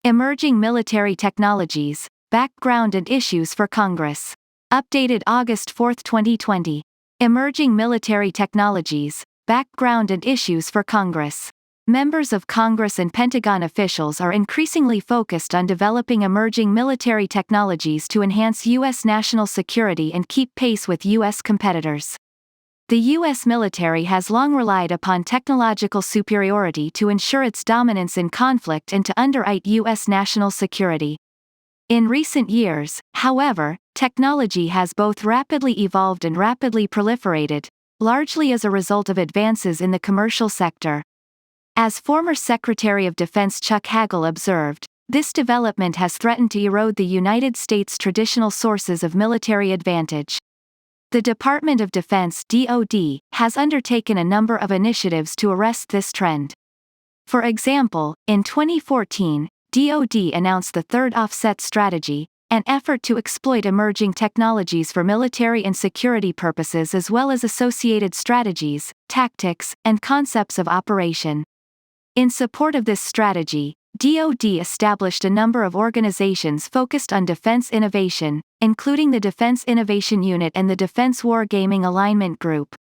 Emerging Military Technologies, Background and Issues for Congress. Updated August 4, 2020. Emerging Military Technologies, Background and Issues for Congress. Members of Congress and Pentagon officials are increasingly focused on developing emerging military technologies to enhance U.S. national security and keep pace with U.S. competitors. The U.S. military has long relied upon technological superiority to ensure its dominance in conflict and to underwrite U.S. national security. In recent years, however, technology has both rapidly evolved and rapidly proliferated, largely as a result of advances in the commercial sector. As former Secretary of Defense Chuck Hagel observed, this development has threatened to erode the United States' traditional sources of military advantage. The Department of Defense (DoD) has undertaken a number of initiatives to arrest this trend. For example, in 2014, DoD announced the Third Offset Strategy, an effort to exploit emerging technologies for military and security purposes as well as associated strategies, tactics, and concepts of operation. In support of this strategy, DoD established a number of organizations focused on defense innovation, including the Defense Innovation Unit and the Defense Wargaming Alignment Group.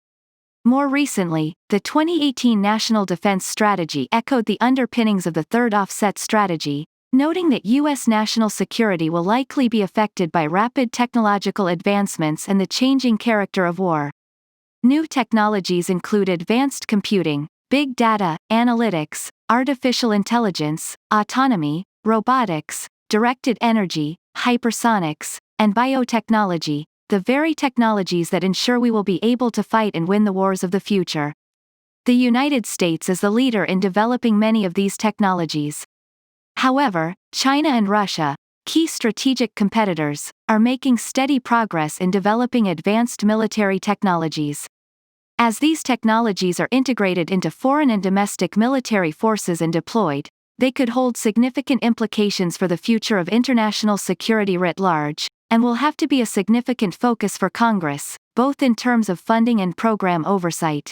More recently, the 2018 National Defense Strategy echoed the underpinnings of the Third Offset Strategy, noting that U.S. national security will likely be affected by rapid technological advancements and the changing character of war. New technologies include advanced computing, big data, analytics, artificial intelligence, autonomy, robotics, directed energy, hypersonics, and biotechnology, the very technologies that ensure we will be able to fight and win the wars of the future. The United States is the leader in developing many of these technologies. However, China and Russia, key strategic competitors, are making steady progress in developing advanced military technologies. As these technologies are integrated into foreign and domestic military forces and deployed, they could hold significant implications for the future of international security writ large, and will have to be a significant focus for Congress, both in terms of funding and program oversight.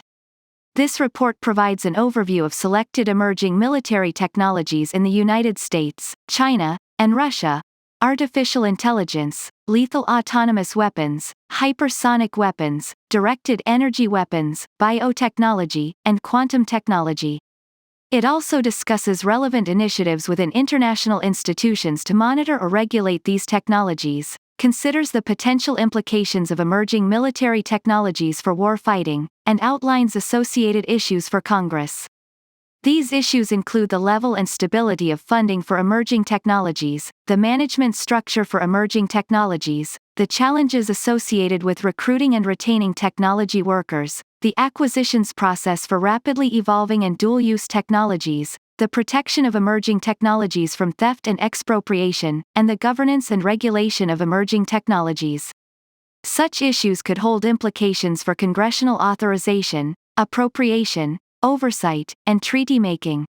This report provides an overview of selected emerging military technologies in the United States, China, and Russia: artificial intelligence, lethal autonomous weapons, hypersonic weapons, directed energy weapons, biotechnology, and quantum technology. It also discusses relevant initiatives within international institutions to monitor or regulate these technologies, considers the potential implications of emerging military technologies for warfighting, and outlines associated issues for Congress. These issues include the level and stability of funding for emerging technologies, the management structure for emerging technologies, the challenges associated with recruiting and retaining technology workers, the acquisitions process for rapidly evolving and dual-use technologies, the protection of emerging technologies from theft and expropriation, and the governance and regulation of emerging technologies. Such issues could hold implications for congressional authorization, appropriation, oversight, and treaty-making.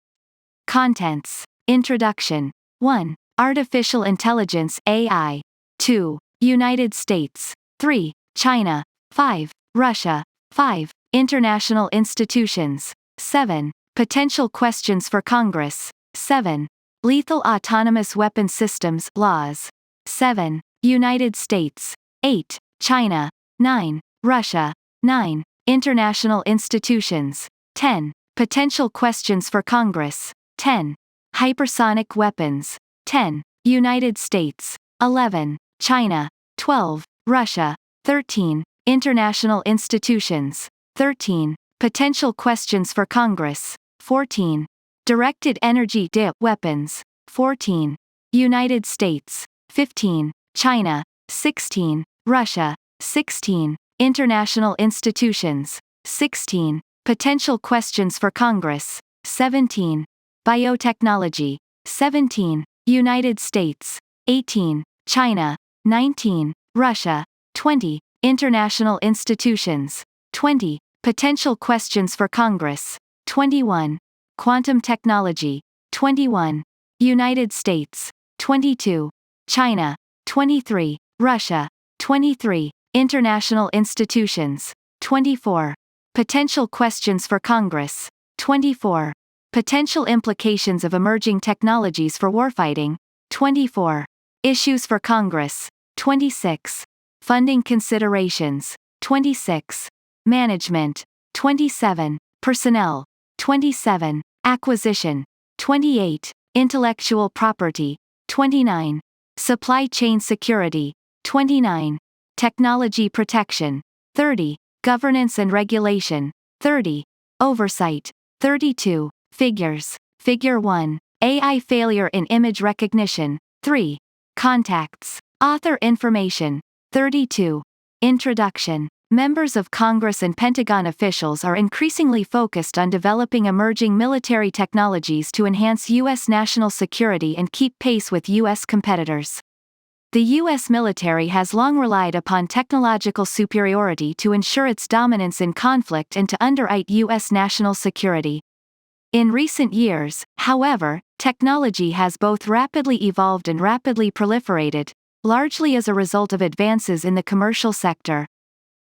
Contents. Introduction. 1. Artificial Intelligence (AI). 2. United States. 3. China. 5. Russia. 5. International institutions. 7. Potential questions for Congress. 7. Lethal autonomous weapon systems laws. 7. United States. 8. China. 9. Russia. 9. International institutions. 10. Potential questions for Congress. 10. Hypersonic weapons. 10. United States. 11. China. 12. Russia. 13. International institutions. 13. Potential questions for Congress. 14. Directed energy weapons. 14. United States. 15. China. 16. Russia. 16. International institutions. 16. Potential questions for Congress. 17. Biotechnology. 17. United States. 18. China. 19. Russia. 20. International institutions. 20. Potential questions for Congress. 21. Quantum technology. 21. United States. 22. China. 23. Russia. 23. International institutions. 24. Potential questions for Congress. 24. Potential implications of emerging technologies for warfighting. 24. Issues for Congress. 26. Funding considerations. 26. Management. 27. Personnel. 27. Acquisition. 28. Intellectual property. 29. Supply chain security. 29. Technology protection. 30. Governance and regulation. 30. Oversight. 32. Figures. Figure 1. AI failure in image recognition. 3. Contacts. Author information. 32. Introduction. Members of Congress and Pentagon officials are increasingly focused on developing emerging military technologies to enhance U.S. national security and keep pace with U.S. competitors. The U.S. military has long relied upon technological superiority to ensure its dominance in conflict and to underwrite U.S. national security. In recent years, however, technology has both rapidly evolved and rapidly proliferated, largely as a result of advances in the commercial sector.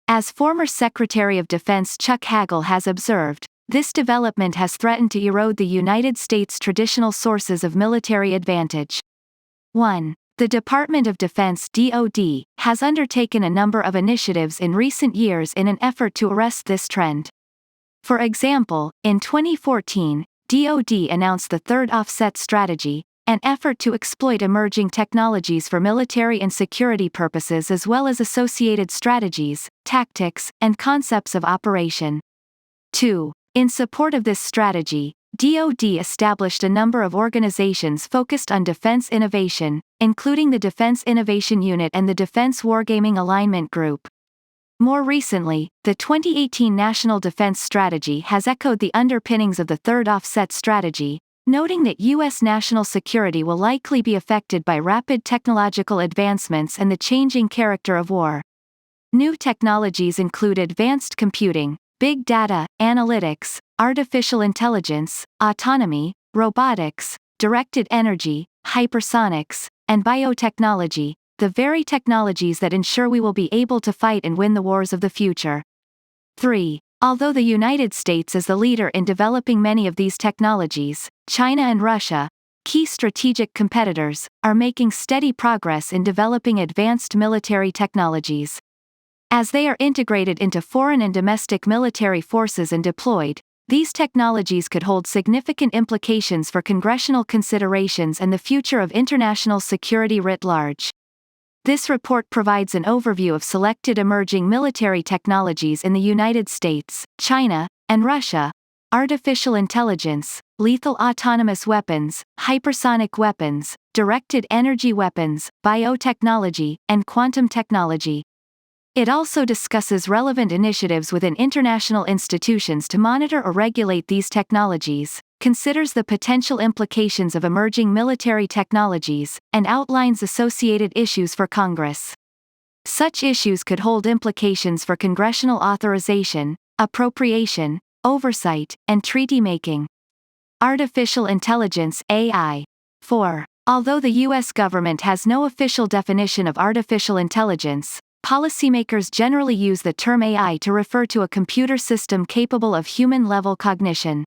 As former Secretary of Defense Chuck Hagel has observed, this development has threatened to erode the United States' traditional sources of military advantage. 1. The Department of Defense (DoD) has undertaken a number of initiatives in recent years in an effort to arrest this trend. For example, in 2014, DoD announced the Third Offset Strategy, an effort to exploit emerging technologies for military and security purposes as well as associated strategies, tactics, and concepts of operation. 2. In support of this strategy, DoD established a number of organizations focused on defense innovation, including the Defense Innovation Unit and the Defense Wargaming Alignment Group. More recently, the 2018 National Defense Strategy has echoed the underpinnings of the Third Offset Strategy, noting that U.S. national security will likely be affected by rapid technological advancements and the changing character of war. New technologies include advanced computing, big data, analytics, artificial intelligence, autonomy, robotics, directed energy, hypersonics, and biotechnology, the very technologies that ensure we will be able to fight and win the wars of the future. 3. Although the United States is the leader in developing many of these technologies, China and Russia, key strategic competitors, are making steady progress in developing advanced military technologies. As they are integrated into foreign and domestic military forces and deployed, these technologies could hold significant implications for congressional considerations and the future of international security writ large. This report provides an overview of selected emerging military technologies in the United States, China, and Russia: artificial intelligence, lethal autonomous weapons, hypersonic weapons, directed energy weapons, biotechnology, and quantum technology. It also discusses relevant initiatives within international institutions to monitor or regulate these technologies, considers the potential implications of emerging military technologies, and outlines associated issues for Congress. Such issues could hold implications for congressional authorization, appropriation, oversight, and treaty-making. Artificial intelligence (AI). 4. Although the U.S. government has no official definition of artificial intelligence, policymakers generally use the term AI to refer to a computer system capable of human-level cognition.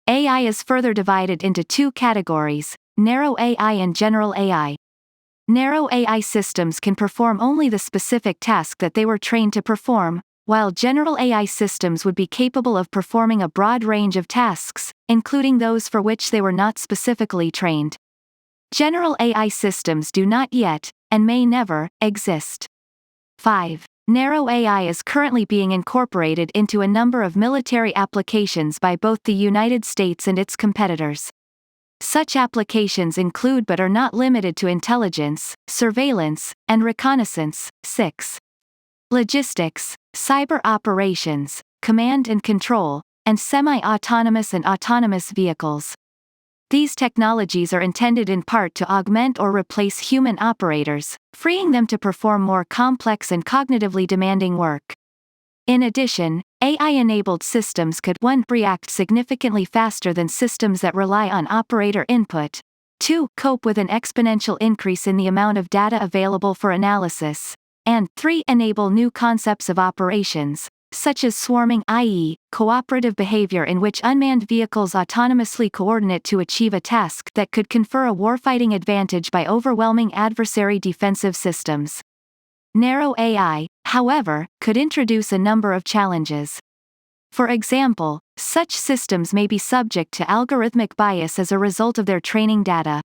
AI is further divided into two categories: narrow AI and general AI. Narrow AI systems can perform only the specific task that they were trained to perform, while general AI systems would be capable of performing a broad range of tasks, including those for which they were not specifically trained. General AI systems do not yet, and may never, exist. 5. Narrow AI is currently being incorporated into a number of military applications by both the United States and its competitors. Such applications include but are not limited to intelligence, surveillance, and reconnaissance. 6. Logistics, cyber operations, command and control, and semi-autonomous and autonomous vehicles. These technologies are intended in part to augment or replace human operators, freeing them to perform more complex and cognitively demanding work. In addition, AI-enabled systems could 1. React significantly faster than systems that rely on operator input, 2. Cope with an exponential increase in the amount of data available for analysis, and 3. Enable new concepts of operations, such as swarming, i.e., cooperative behavior in which unmanned vehicles autonomously coordinate to achieve a task that could confer a warfighting advantage by overwhelming adversary defensive systems. Narrow AI, however, could introduce a number of challenges. For example, such systems may be subject to algorithmic bias as a result of their training data.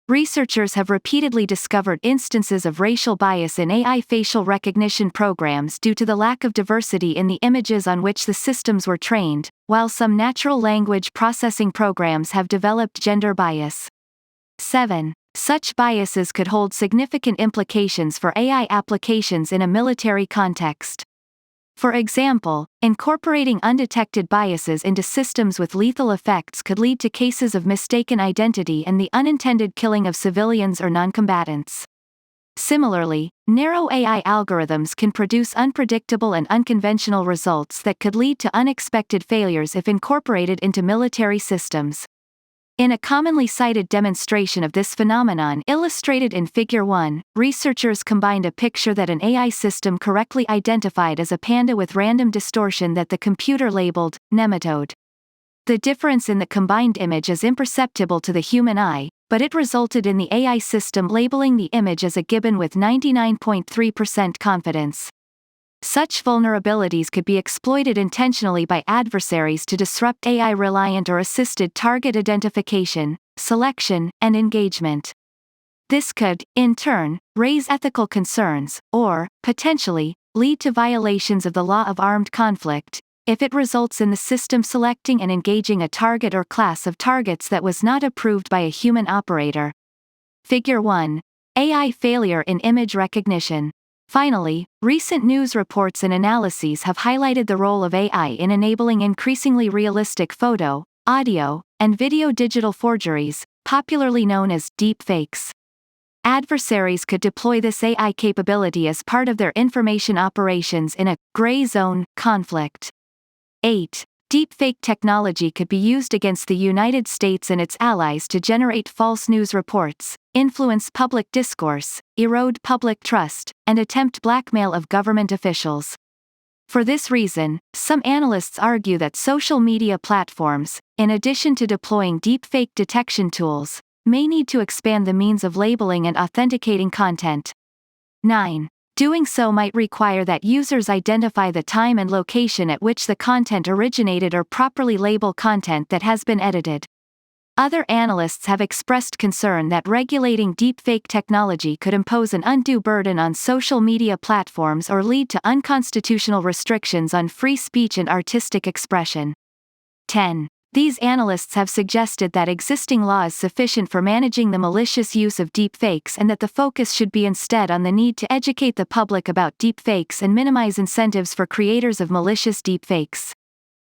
Researchers have repeatedly discovered instances of racial bias in AI facial recognition programs due to the lack of diversity in the images on which the systems were trained, while some natural language processing programs have developed gender bias. 7. Such biases could hold significant implications for AI applications in a military context. For example, incorporating undetected biases into systems with lethal effects could lead to cases of mistaken identity and the unintended killing of civilians or noncombatants. Similarly, narrow AI algorithms can produce unpredictable and unconventional results that could lead to unexpected failures if incorporated into military systems. In a commonly cited demonstration of this phenomenon illustrated in Figure 1, researchers combined a picture that an AI system correctly identified as a panda with random distortion that the computer labeled nematode. The difference in the combined image is imperceptible to the human eye, but it resulted in the AI system labeling the image as a gibbon with 99.3% confidence. Such vulnerabilities could be exploited intentionally by adversaries to disrupt AI-reliant or assisted target identification, selection, and engagement. This could, in turn, raise ethical concerns, or, potentially, lead to violations of the law of armed conflict, if it results in the system selecting and engaging a target or class of targets that was not approved by a human operator. Figure 1. AI failure in image recognition. Finally, recent news reports and analyses have highlighted the role of AI in enabling increasingly realistic photo, audio, and video digital forgeries, popularly known as deepfakes. Adversaries could deploy this AI capability as part of their information operations in a gray zone conflict. 8. Deepfake technology could be used against the United States and its allies to generate false news reports, influence public discourse, erode public trust, and attempt blackmail of government officials. For this reason, some analysts argue that social media platforms, in addition to deploying deepfake detection tools, may need to expand the means of labeling and authenticating content. 9. Doing so might require that users identify the time and location at which the content originated or properly label content that has been edited. Other analysts have expressed concern that regulating deepfake technology could impose an undue burden on social media platforms or lead to unconstitutional restrictions on free speech and artistic expression. 10. These analysts have suggested that existing law is sufficient for managing the malicious use of deepfakes and that the focus should be instead on the need to educate the public about deepfakes and minimize incentives for creators of malicious deepfakes.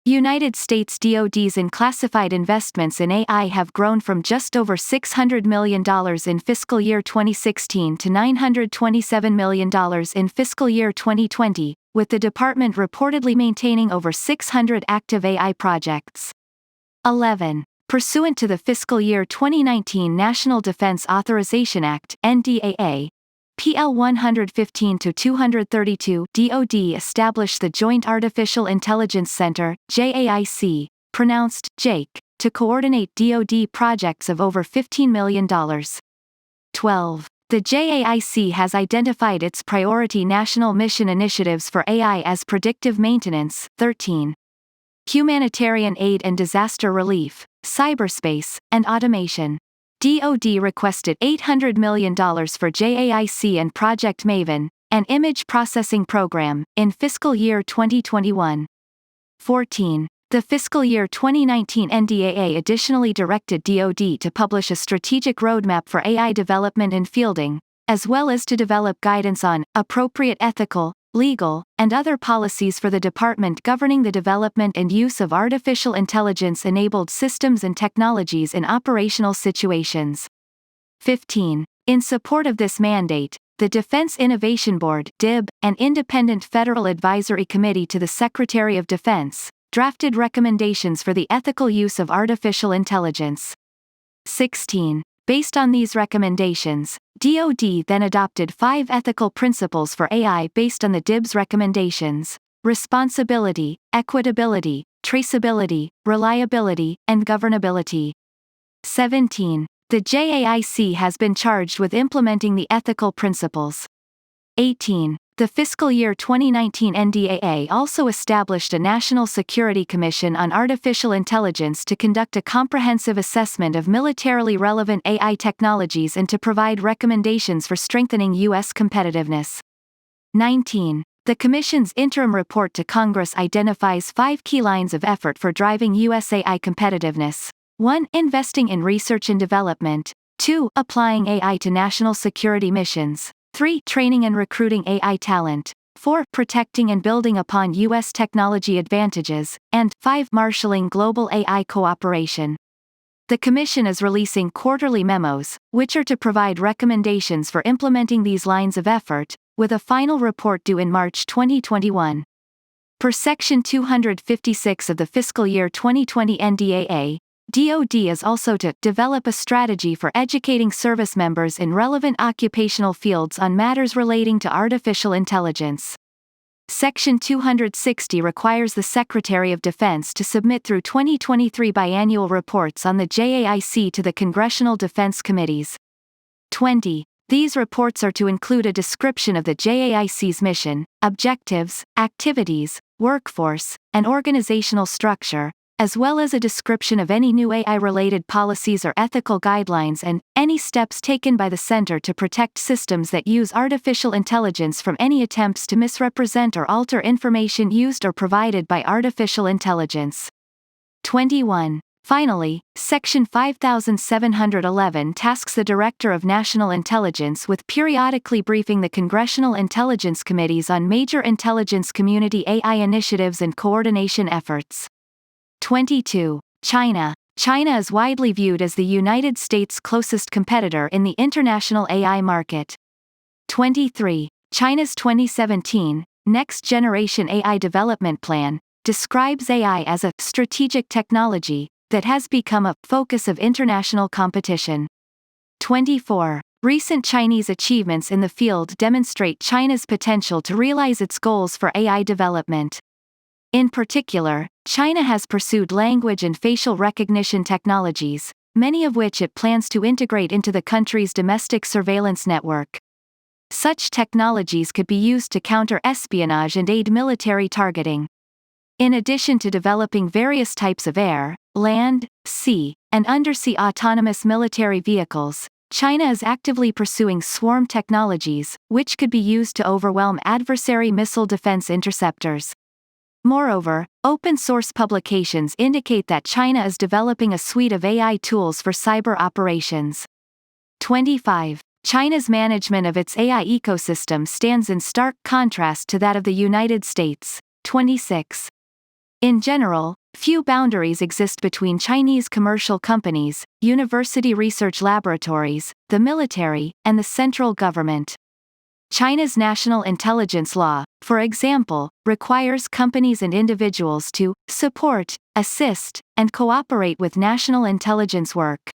United States DoD's classified investments in AI have grown from just over $600 million in fiscal year 2016 to $927 million in fiscal year 2020, with the department reportedly maintaining over 600 active AI projects. 11. Pursuant to the fiscal year 2019 National Defense Authorization Act (NDAA), PL 115-232, DoD established the Joint Artificial Intelligence Center (JAIC), pronounced JAIC, to coordinate DoD projects of over $15 million. 12. The JAIC has identified its priority national mission initiatives for AI as predictive maintenance, 13. Humanitarian aid and disaster relief, cyberspace, and automation. DoD requested $800 million for JAIC and Project Maven, an image processing program, in fiscal year 2021. 14. The fiscal year 2019 NDAA additionally directed DoD to publish a strategic roadmap for AI development and fielding, as well as to develop guidance on appropriate ethical, legal, and other policies for the department governing the development and use of artificial intelligence-enabled systems and technologies in operational situations. 15. In support of this mandate, the Defense Innovation Board (DIB), an independent federal advisory committee to the Secretary of Defense, drafted recommendations for the ethical use of artificial intelligence. 16. Based on these recommendations, DoD then adopted 5 ethical principles for AI based on the DIB's recommendations. responsibility, equitability, traceability, reliability, and governability. 17. The JAIC has been charged with implementing the ethical principles. 18. The fiscal year 2019 NDAA also established a National Security Commission on Artificial Intelligence to conduct a comprehensive assessment of militarily relevant AI technologies and to provide recommendations for strengthening U.S. competitiveness. 19. The Commission's interim report to Congress identifies 5 key lines of effort for driving U.S. AI competitiveness. 1. Investing in research and development. 2. Applying AI to national security missions. 3. Training and recruiting AI talent. 4. Protecting and building upon U.S. technology advantages. And 5. Marshalling global AI cooperation. The Commission is releasing quarterly memos, which are to provide recommendations for implementing these lines of effort, with a final report due in March 2021. Per Section 256 of the fiscal year 2020 NDAA, DoD is also to develop a strategy for educating service members in relevant occupational fields on matters relating to artificial intelligence. Section 260 requires the Secretary of Defense to submit through 2023 biannual reports on the JAIC to the Congressional Defense Committees. 20. These reports are to include a description of the JAIC's mission, objectives, activities, workforce, and organizational structure, as well as a description of any new AI-related policies or ethical guidelines and any steps taken by the Center to protect systems that use artificial intelligence from any attempts to misrepresent or alter information used or provided by artificial intelligence. 21. Finally, Section 5711 tasks the Director of National Intelligence with periodically briefing the Congressional Intelligence Committees on major intelligence community AI initiatives and coordination efforts. 22. China. China is widely viewed as the United States' closest competitor in the international AI market. 23. China's 2017 Next Generation AI Development Plan describes AI as a strategic technology that has become a focus of international competition. 24. Recent Chinese achievements in the field demonstrate China's potential to realize its goals for AI development. In particular, China has pursued language and facial recognition technologies, many of which it plans to integrate into the country's domestic surveillance network. Such technologies could be used to counter espionage and aid military targeting. In addition to developing various types of air, land, sea, and undersea autonomous military vehicles, China is actively pursuing swarm technologies, which could be used to overwhelm adversary missile defense interceptors. Moreover, open-source publications indicate that China is developing a suite of AI tools for cyber operations. 25. China's management of its AI ecosystem stands in stark contrast to that of the United States. 26. In general, few boundaries exist between Chinese commercial companies, university research laboratories, the military, and the central government. China's national intelligence law, for example, requires companies and individuals to support, assist, and cooperate with national intelligence work.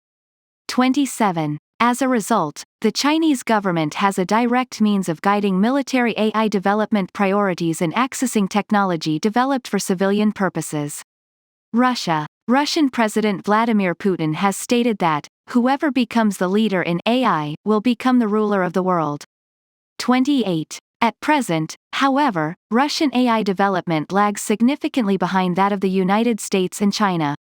27. As a result, the Chinese government has a direct means of guiding military AI development priorities and accessing technology developed for civilian purposes. Russia. Russian President Vladimir Putin has stated that, whoever becomes the leader in AI will become the ruler of the world. 28. At present, however, Russian AI development lags significantly behind that of the United States and China.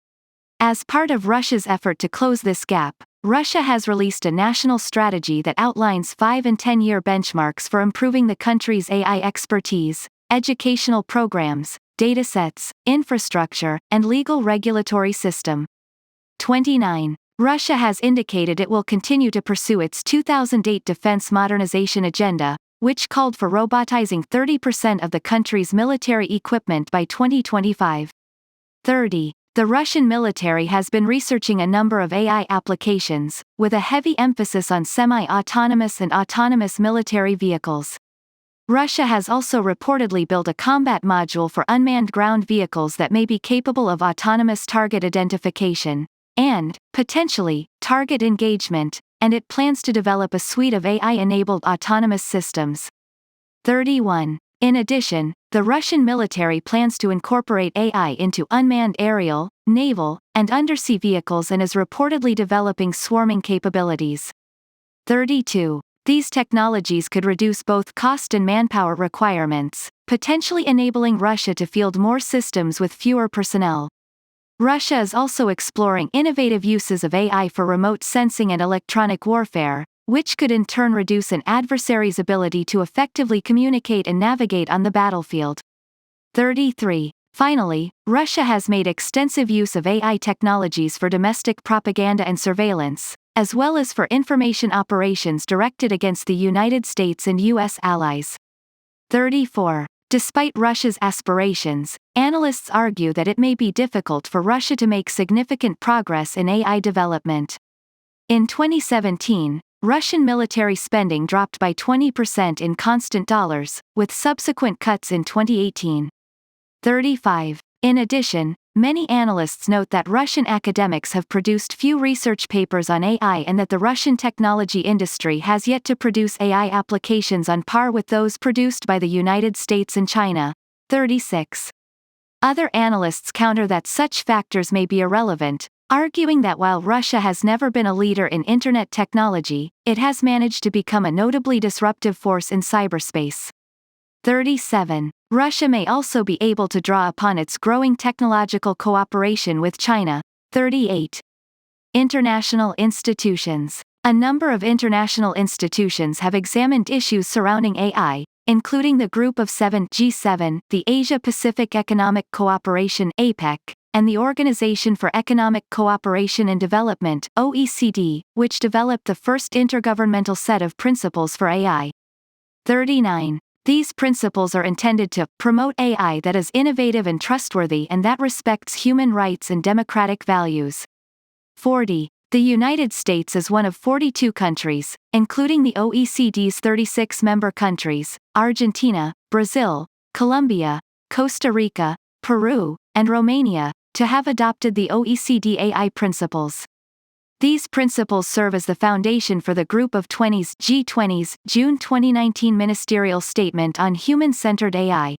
As part of Russia's effort to close this gap, Russia has released a national strategy that outlines 5- and 10-year benchmarks for improving the country's AI expertise, educational programs, datasets, infrastructure, and legal regulatory system. 29. Russia has indicated it will continue to pursue its 2008 defense modernization agenda, which called for robotizing 30% of the country's military equipment by 2025. 30. The Russian military has been researching a number of AI applications, with a heavy emphasis on semi-autonomous and autonomous military vehicles. Russia has also reportedly built a combat module for unmanned ground vehicles that may be capable of autonomous target identification and, potentially, target engagement, and it plans to develop a suite of AI-enabled autonomous systems. 31. In addition, the Russian military plans to incorporate AI into unmanned aerial, naval, and undersea vehicles and is reportedly developing swarming capabilities. 32. These technologies could reduce both cost and manpower requirements, potentially enabling Russia to field more systems with fewer personnel. Russia is also exploring innovative uses of AI for remote sensing and electronic warfare, which could in turn reduce an adversary's ability to effectively communicate and navigate on the battlefield. 33. Finally, Russia has made extensive use of AI technologies for domestic propaganda and surveillance, as well as for information operations directed against the United States and U.S. allies. 34. Despite Russia's aspirations, analysts argue that it may be difficult for Russia to make significant progress in AI development. In 2017, Russian military spending dropped by 20% in constant dollars, with subsequent cuts in 2018. 35. In addition, many analysts note that Russian academics have produced few research papers on AI and that the Russian technology industry has yet to produce AI applications on par with those produced by the United States and China. 36. Other analysts counter that such factors may be irrelevant, arguing that while Russia has never been a leader in Internet technology, it has managed to become a notably disruptive force in cyberspace. 37. Russia may also be able to draw upon its growing technological cooperation with China. 38. International institutions. A number of international institutions have examined issues surrounding AI, including the Group of Seven (G7), the Asia-Pacific Economic Cooperation (APEC), and the Organization for Economic Cooperation and Development (OECD), which developed the first intergovernmental set of principles for AI. 39. These principles are intended to promote AI that is innovative and trustworthy and that respects human rights and democratic values. 40. The United States is one of 42 countries, including the OECD's 36 member countries, Argentina, Brazil, Colombia, Costa Rica, Peru, and Romania, to have adopted the OECD AI principles. These principles serve as the foundation for the Group of 20's G20's June 2019 Ministerial Statement on Human-Centered AI.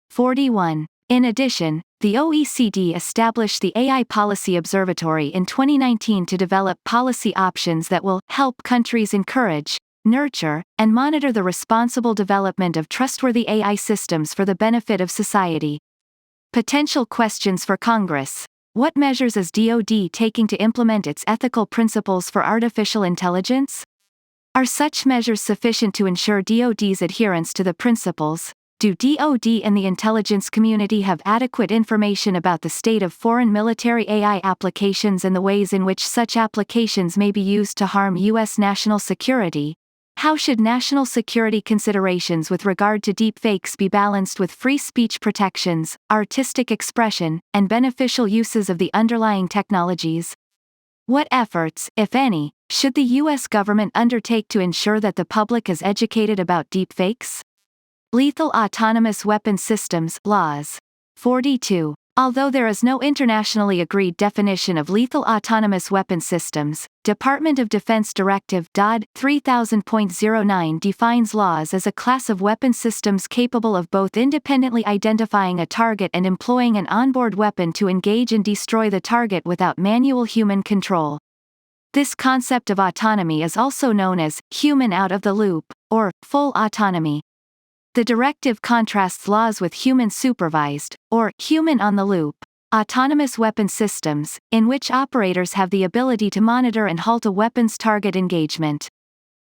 41. In addition, the OECD established the AI Policy Observatory in 2019 to develop policy options that will help countries encourage, nurture, and monitor the responsible development of trustworthy AI systems for the benefit of society. Potential questions for Congress. What measures is DoD taking to implement its ethical principles for artificial intelligence? Are such measures sufficient to ensure DoD's adherence to the principles? Do DoD and the intelligence community have adequate information about the state of foreign military AI applications and the ways in which such applications may be used to harm U.S. national security? How should national security considerations with regard to deepfakes be balanced with free speech protections, artistic expression, and beneficial uses of the underlying technologies? What efforts, if any, should the U.S. government undertake to ensure that the public is educated about deepfakes? Lethal autonomous weapon systems laws. 42. Although there is no internationally agreed definition of lethal autonomous weapon systems, Department of Defense Directive (DoD) 3000.09 defines laws as a class of weapon systems capable of both independently identifying a target and employing an onboard weapon to engage and destroy the target without manual human control. This concept of autonomy is also known as human out of the loop, or full autonomy. The directive contrasts laws with human-supervised, or human-on-the-loop, autonomous weapon systems, in which operators have the ability to monitor and halt a weapon's target engagement.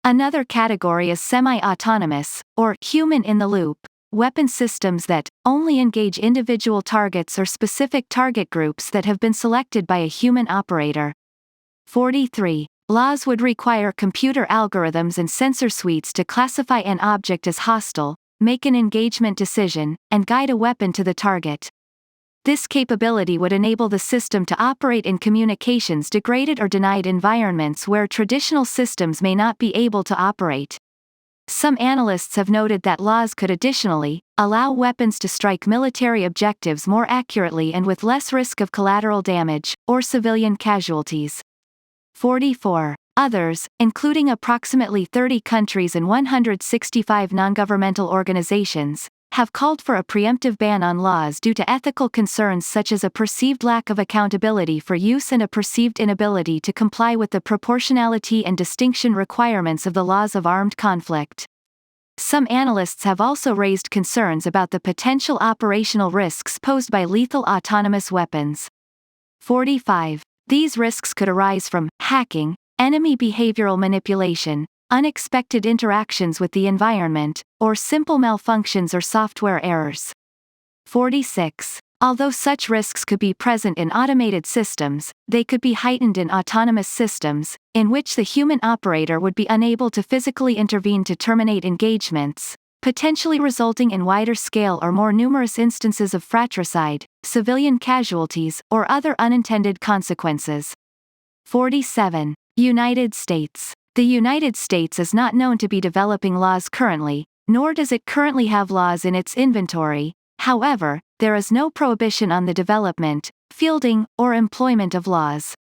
Another category is semi-autonomous, or human-in-the-loop, weapon systems that only engage individual targets or specific target groups that have been selected by a human operator. 43. Laws would require computer algorithms and sensor suites to classify an object as hostile, make an engagement decision, and guide a weapon to the target. This capability would enable the system to operate in communications degraded or denied environments where traditional systems may not be able to operate. Some analysts have noted that laws could additionally allow weapons to strike military objectives more accurately and with less risk of collateral damage or civilian casualties. 44. Others, including approximately 30 countries and 165 non-governmental organizations, have called for a preemptive ban on laws due to ethical concerns such as a perceived lack of accountability for use and a perceived inability to comply with the proportionality and distinction requirements of the laws of armed conflict. Some analysts have also raised concerns about the potential operational risks posed by lethal autonomous weapons. 45. These risks could arise from hacking, enemy behavioral manipulation, unexpected interactions with the environment, or simple malfunctions or software errors. 46. Although such risks could be present in automated systems, they could be heightened in autonomous systems, in which the human operator would be unable to physically intervene to terminate engagements, potentially resulting in wider scale or more numerous instances of fratricide, civilian casualties, or other unintended consequences. 47. United States. The United States is not known to be developing laws currently, nor does it currently have laws in its inventory. However, there is no prohibition on the development, fielding, or employment of laws.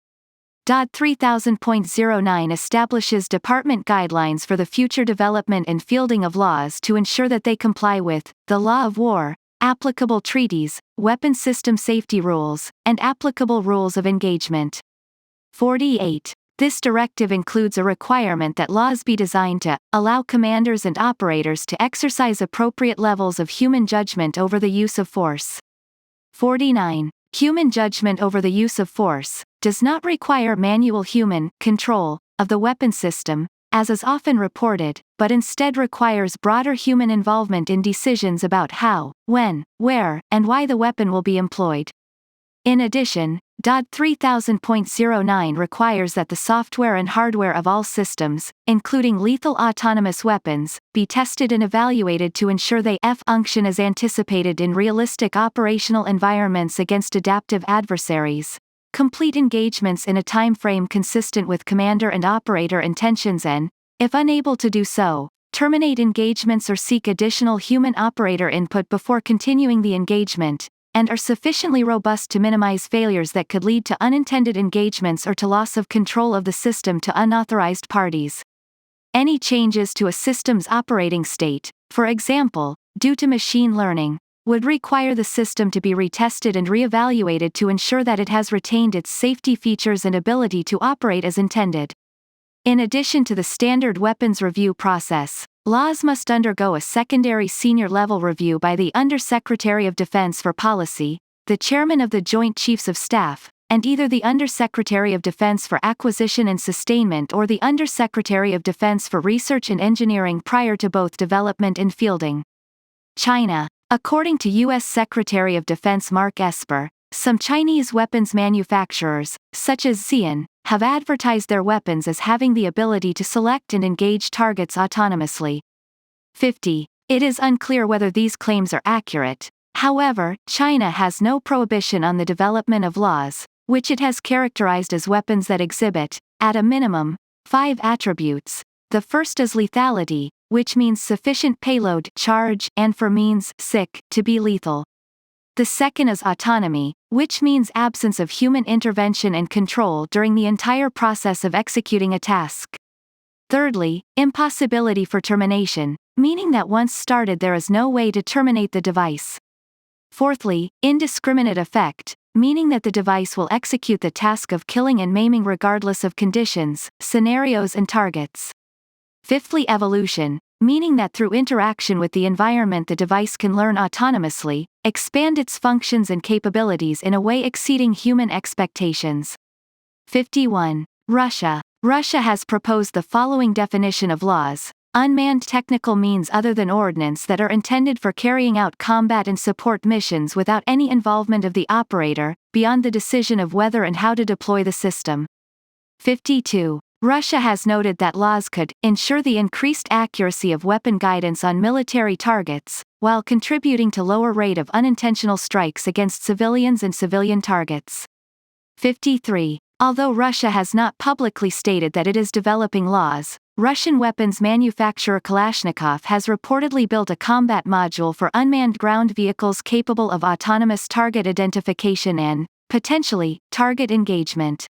DOD 3000.09 establishes department guidelines for the future development and fielding of laws to ensure that they comply with the law of war, applicable treaties, weapon system safety rules, and applicable rules of engagement. 48. This directive includes a requirement that laws be designed to allow commanders and operators to exercise appropriate levels of human judgment over the use of force. 49. Human judgment over the use of force does not require manual human control of the weapon system, as is often reported, but instead requires broader human involvement in decisions about how, when, where, and why the weapon will be employed. In addition, DOD 3000.09 requires that the software and hardware of all systems, including lethal autonomous weapons, be tested and evaluated to ensure they function as anticipated in realistic operational environments against adaptive adversaries, complete engagements in a time frame consistent with commander and operator intentions and, if unable to do so, terminate engagements or seek additional human operator input before continuing the engagement, and are sufficiently robust to minimize failures that could lead to unintended engagements or to loss of control of the system to unauthorized parties. Any changes to a system's operating state, for example, due to machine learning, would require the system to be retested and reevaluated to ensure that it has retained its safety features and ability to operate as intended. In addition to the standard weapons review process, laws must undergo a secondary senior-level review by the Undersecretary of Defense for Policy, the Chairman of the Joint Chiefs of Staff, and either the Undersecretary of Defense for Acquisition and Sustainment or the Undersecretary of Defense for Research and Engineering prior to both development and fielding. China. According to U.S. Secretary of Defense Mark Esper, some Chinese weapons manufacturers, such as Xi'an, have advertised their weapons as having the ability to select and engage targets autonomously. 50. It is unclear whether these claims are accurate. However, China has no prohibition on the development of laws, which it has characterized as weapons that exhibit, at a minimum, 5 attributes. The first is lethality, which means sufficient payload charge and for means sick to be lethal. The second is autonomy, which means absence of human intervention and control during the entire process of executing a task. Thirdly, impossibility for termination, meaning that once started there is no way to terminate the device. Fourthly, indiscriminate effect, meaning that the device will execute the task of killing and maiming regardless of conditions, scenarios and targets. Fifthly, evolution, meaning that through interaction with the environment the device can learn autonomously, expand its functions and capabilities in a way exceeding human expectations. 51. Russia. Russia has proposed the following definition of laws: unmanned technical means other than ordnance that are intended for carrying out combat and support missions without any involvement of the operator, beyond the decision of whether and how to deploy the system. 52. Russia has noted that laws could ensure the increased accuracy of weapon guidance on military targets, while contributing to lower rate of unintentional strikes against civilians and civilian targets. 53. Although Russia has not publicly stated that it is developing laws, Russian weapons manufacturer Kalashnikov has reportedly built a combat module for unmanned ground vehicles capable of autonomous target identification and, potentially, target engagement.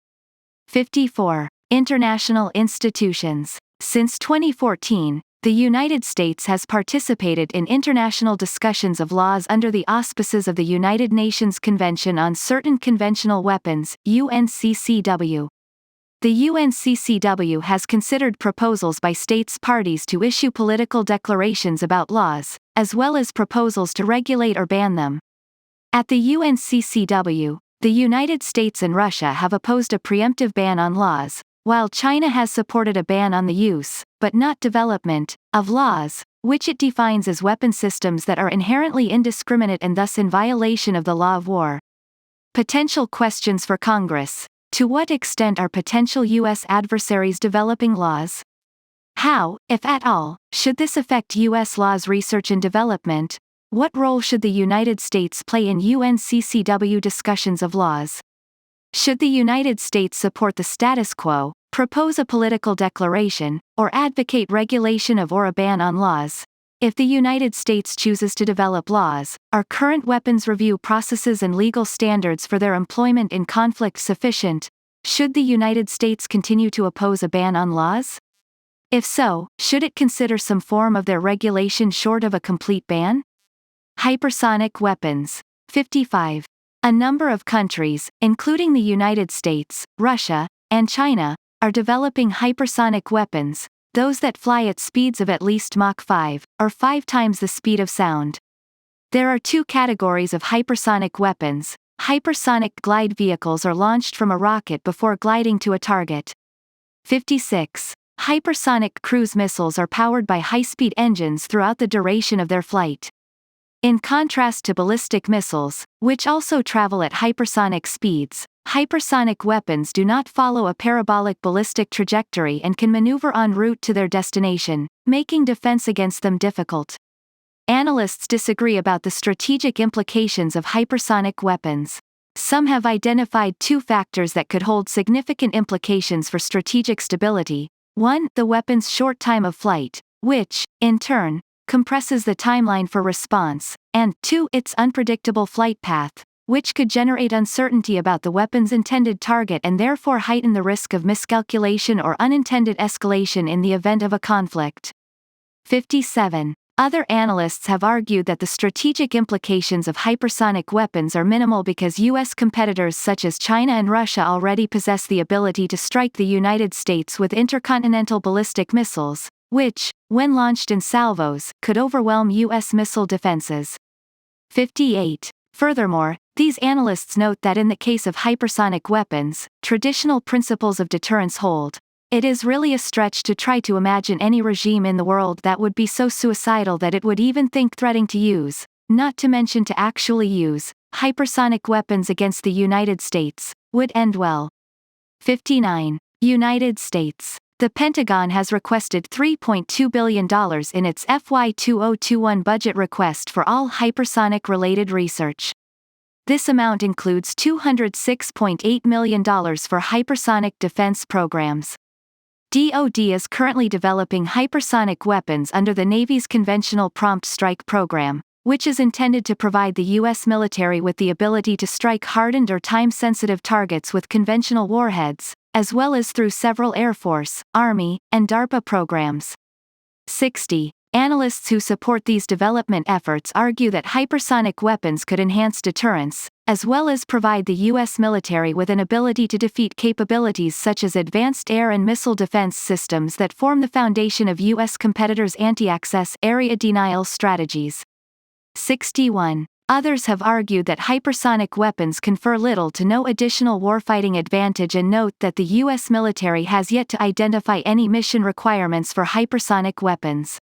54. International institutions. Since 2014, the United States has participated in international discussions of laws under the auspices of the United Nations Convention on Certain Conventional Weapons, UNCCW. The UNCCW has considered proposals by states parties to issue political declarations about laws, as well as proposals to regulate or ban them. At the UNCCW, the United States and Russia have opposed a preemptive ban on laws, while China has supported a ban on the use, but not development, of laws, which it defines as weapon systems that are inherently indiscriminate and thus in violation of the law of war. Potential questions for Congress. To what extent are potential U.S. adversaries developing laws? How, if at all, should this affect U.S. laws research and development? What role should the United States play in UNCCW discussions of laws? Should the United States support the status quo, propose a political declaration, or advocate regulation of or a ban on laws? If the United States chooses to develop laws, are current weapons review processes and legal standards for their employment in conflict sufficient? Should the United States continue to oppose a ban on laws? If so, should it consider some form of their regulation short of a complete ban? Hypersonic weapons. 55. A number of countries, including the United States, Russia, and China, are developing hypersonic weapons, those that fly at speeds of at least Mach 5, or 5 times the speed of sound. There are two categories of hypersonic weapons. Hypersonic glide vehicles are launched from a rocket before gliding to a target. 56. Hypersonic cruise missiles are powered by high-speed engines throughout the duration of their flight. In contrast to ballistic missiles, which also travel at hypersonic speeds, hypersonic weapons do not follow a parabolic ballistic trajectory and can maneuver en route to their destination, making defense against them difficult. Analysts disagree about the strategic implications of hypersonic weapons. Some have identified two factors that could hold significant implications for strategic stability. 1. The weapon's short time of flight, which, in turn, compresses the timeline for response, and 2. Its unpredictable flight path, which could generate uncertainty about the weapon's intended target and therefore heighten the risk of miscalculation or unintended escalation in the event of a conflict. 57. Other analysts have argued that the strategic implications of hypersonic weapons are minimal because U.S. competitors such as China and Russia already possess the ability to strike the United States with intercontinental ballistic missiles, which, when launched in salvos, could overwhelm U.S. missile defenses. 58. Furthermore, these analysts note that in the case of hypersonic weapons, traditional principles of deterrence hold. It is really a stretch to try to imagine any regime in the world that would be so suicidal that it would even think threatening to use, not to mention to actually use, hypersonic weapons against the United States, would end well. 59. United States. The Pentagon has requested $3.2 billion in its FY 2021 budget request for all hypersonic-related research. This amount includes $206.8 million for hypersonic defense programs. DoD is currently developing hypersonic weapons under the Navy's Conventional Prompt Strike program, which is intended to provide the U.S. military with the ability to strike hardened or time-sensitive targets with conventional warheads, as well as through several Air Force, Army, and DARPA programs. 60. Analysts who support these development efforts argue that hypersonic weapons could enhance deterrence, as well as provide the U.S. military with an ability to defeat capabilities such as advanced air and missile defense systems that form the foundation of U.S. competitors' anti-access area denial strategies. 61. Others have argued that hypersonic weapons confer little to no additional warfighting advantage and note that the U.S. military has yet to identify any mission requirements for hypersonic weapons.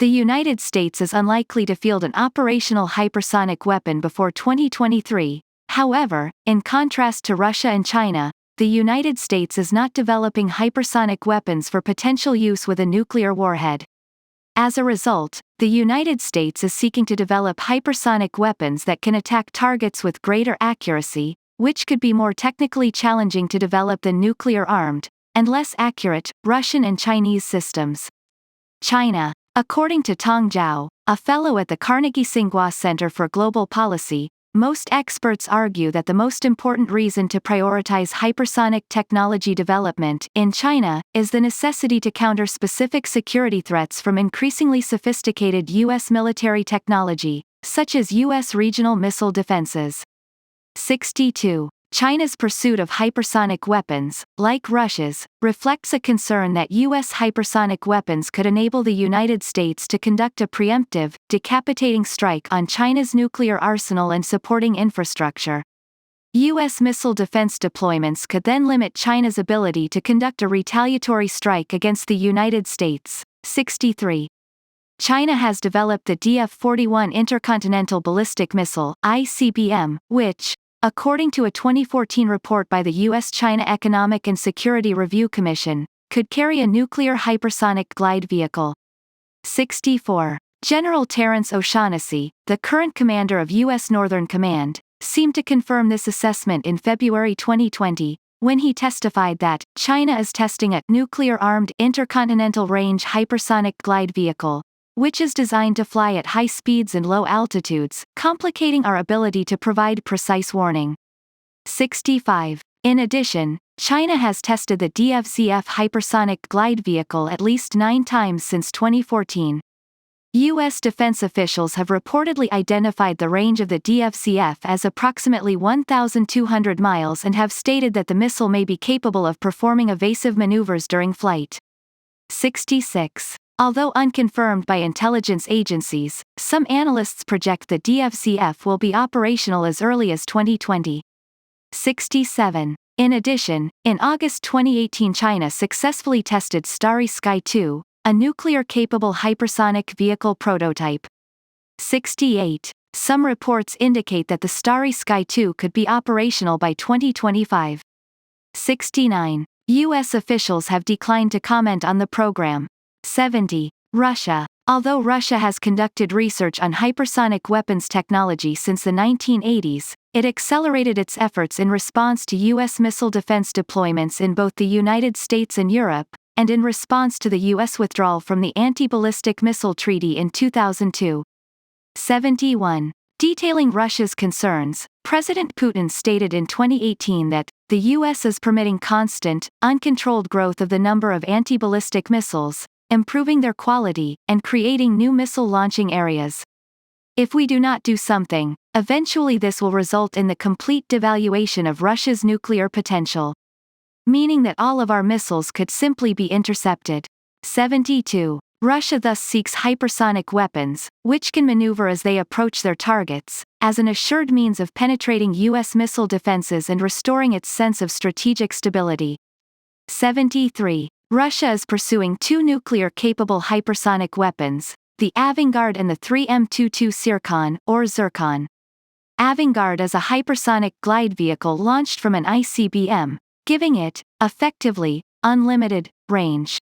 The United States is unlikely to field an operational hypersonic weapon before 2023. However, in contrast to Russia and China, the United States is not developing hypersonic weapons for potential use with a nuclear warhead. As a result, the United States is seeking to develop hypersonic weapons that can attack targets with greater accuracy, which could be more technically challenging to develop than nuclear-armed, and less accurate, Russian and Chinese systems. China. According to Tong Zhao, a fellow at the Carnegie Tsinghua Center for Global Policy, most experts argue that the most important reason to prioritize hypersonic technology development in China is the necessity to counter specific security threats from increasingly sophisticated U.S. military technology, such as U.S. regional missile defenses. 62. China's pursuit of hypersonic weapons, like Russia's, reflects a concern that U.S. hypersonic weapons could enable the United States to conduct a preemptive, decapitating strike on China's nuclear arsenal and supporting infrastructure. U.S. missile defense deployments could then limit China's ability to conduct a retaliatory strike against the United States. 63. China has developed the DF-41 Intercontinental Ballistic Missile, ICBM, which, according to a 2014 report by the U.S.-China Economic and Security Review Commission, could carry a nuclear hypersonic glide vehicle. 64. General Terence O'Shaughnessy, the current commander of U.S. Northern Command, seemed to confirm this assessment in February 2020, when he testified that China is testing a nuclear-armed intercontinental range hypersonic glide vehicle, which is designed to fly at high speeds and low altitudes, complicating our ability to provide precise warning. 65. In addition, China has tested the DFZF hypersonic glide vehicle at least 9 times since 2014. U.S. defense officials have reportedly identified the range of the DFZF as approximately 1,200 miles and have stated that the missile may be capable of performing evasive maneuvers during flight. 66. Although unconfirmed by intelligence agencies, some analysts project the DFZF will be operational as early as 2020. 67. In addition, in August 2018 China successfully tested Starry Sky 2, a nuclear-capable hypersonic vehicle prototype. 68. Some reports indicate that the Starry Sky 2 could be operational by 2025. 69. U.S. officials have declined to comment on the program. 70. Russia. Although Russia has conducted research on hypersonic weapons technology since the 1980s, it accelerated its efforts in response to U.S. missile defense deployments in both the United States and Europe, and in response to the U.S. withdrawal from the Anti-Ballistic Missile Treaty in 2002. 71. Detailing Russia's concerns, President Putin stated in 2018 that the U.S. is permitting constant, uncontrolled growth of the number of anti-ballistic missiles, improving their quality, and creating new missile launching areas. If we do not do something, eventually this will result in the complete devaluation of Russia's nuclear potential. Meaning that all of our missiles could simply be intercepted. 72. Russia thus seeks hypersonic weapons, which can maneuver as they approach their targets, as an assured means of penetrating U.S. missile defenses and restoring its sense of strategic stability. 73. Russia is pursuing 2 nuclear-capable hypersonic weapons, the Avangard and the 3M22 Zircon, or Zircon. Avangard is a hypersonic glide vehicle launched from an ICBM, giving it, effectively, unlimited range.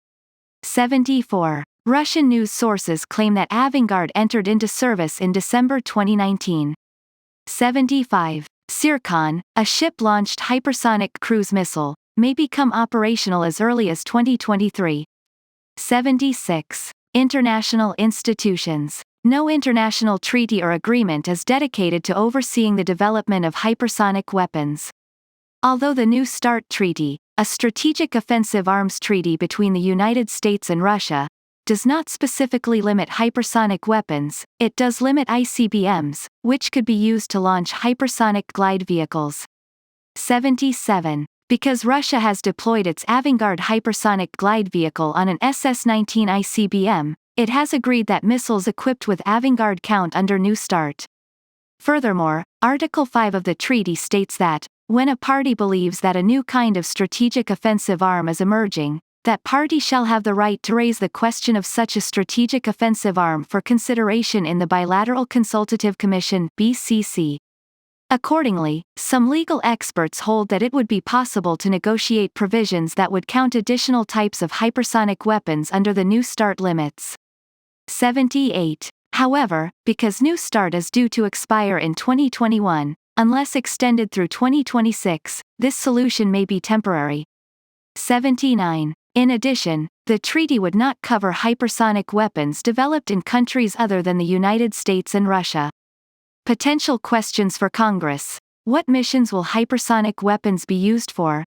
74. Russian news sources claim that Avangard entered into service in December 2019. 75. Zircon, a ship-launched hypersonic cruise missile, may become operational as early as 2023. 76. International institutions. No international treaty or agreement is dedicated to overseeing the development of hypersonic weapons. Although the New START Treaty, a strategic offensive arms treaty between the United States and Russia, does not specifically limit hypersonic weapons, it does limit ICBMs, which could be used to launch hypersonic glide vehicles. 77. Because Russia has deployed its Avangard hypersonic glide vehicle on an SS-19 ICBM, it has agreed that missiles equipped with Avangard count under New START. Furthermore, Article 5 of the treaty states that, when a party believes that a new kind of strategic offensive arm is emerging, that party shall have the right to raise the question of such a strategic offensive arm for consideration in the Bilateral Consultative Commission (BCC). Accordingly, some legal experts hold that it would be possible to negotiate provisions that would count additional types of hypersonic weapons under the New START limits. 78. However, because New START is due to expire in 2021, unless extended through 2026, this solution may be temporary. 79. In addition, the treaty would not cover hypersonic weapons developed in countries other than the United States and Russia. Potential questions for Congress. What missions will hypersonic weapons be used for?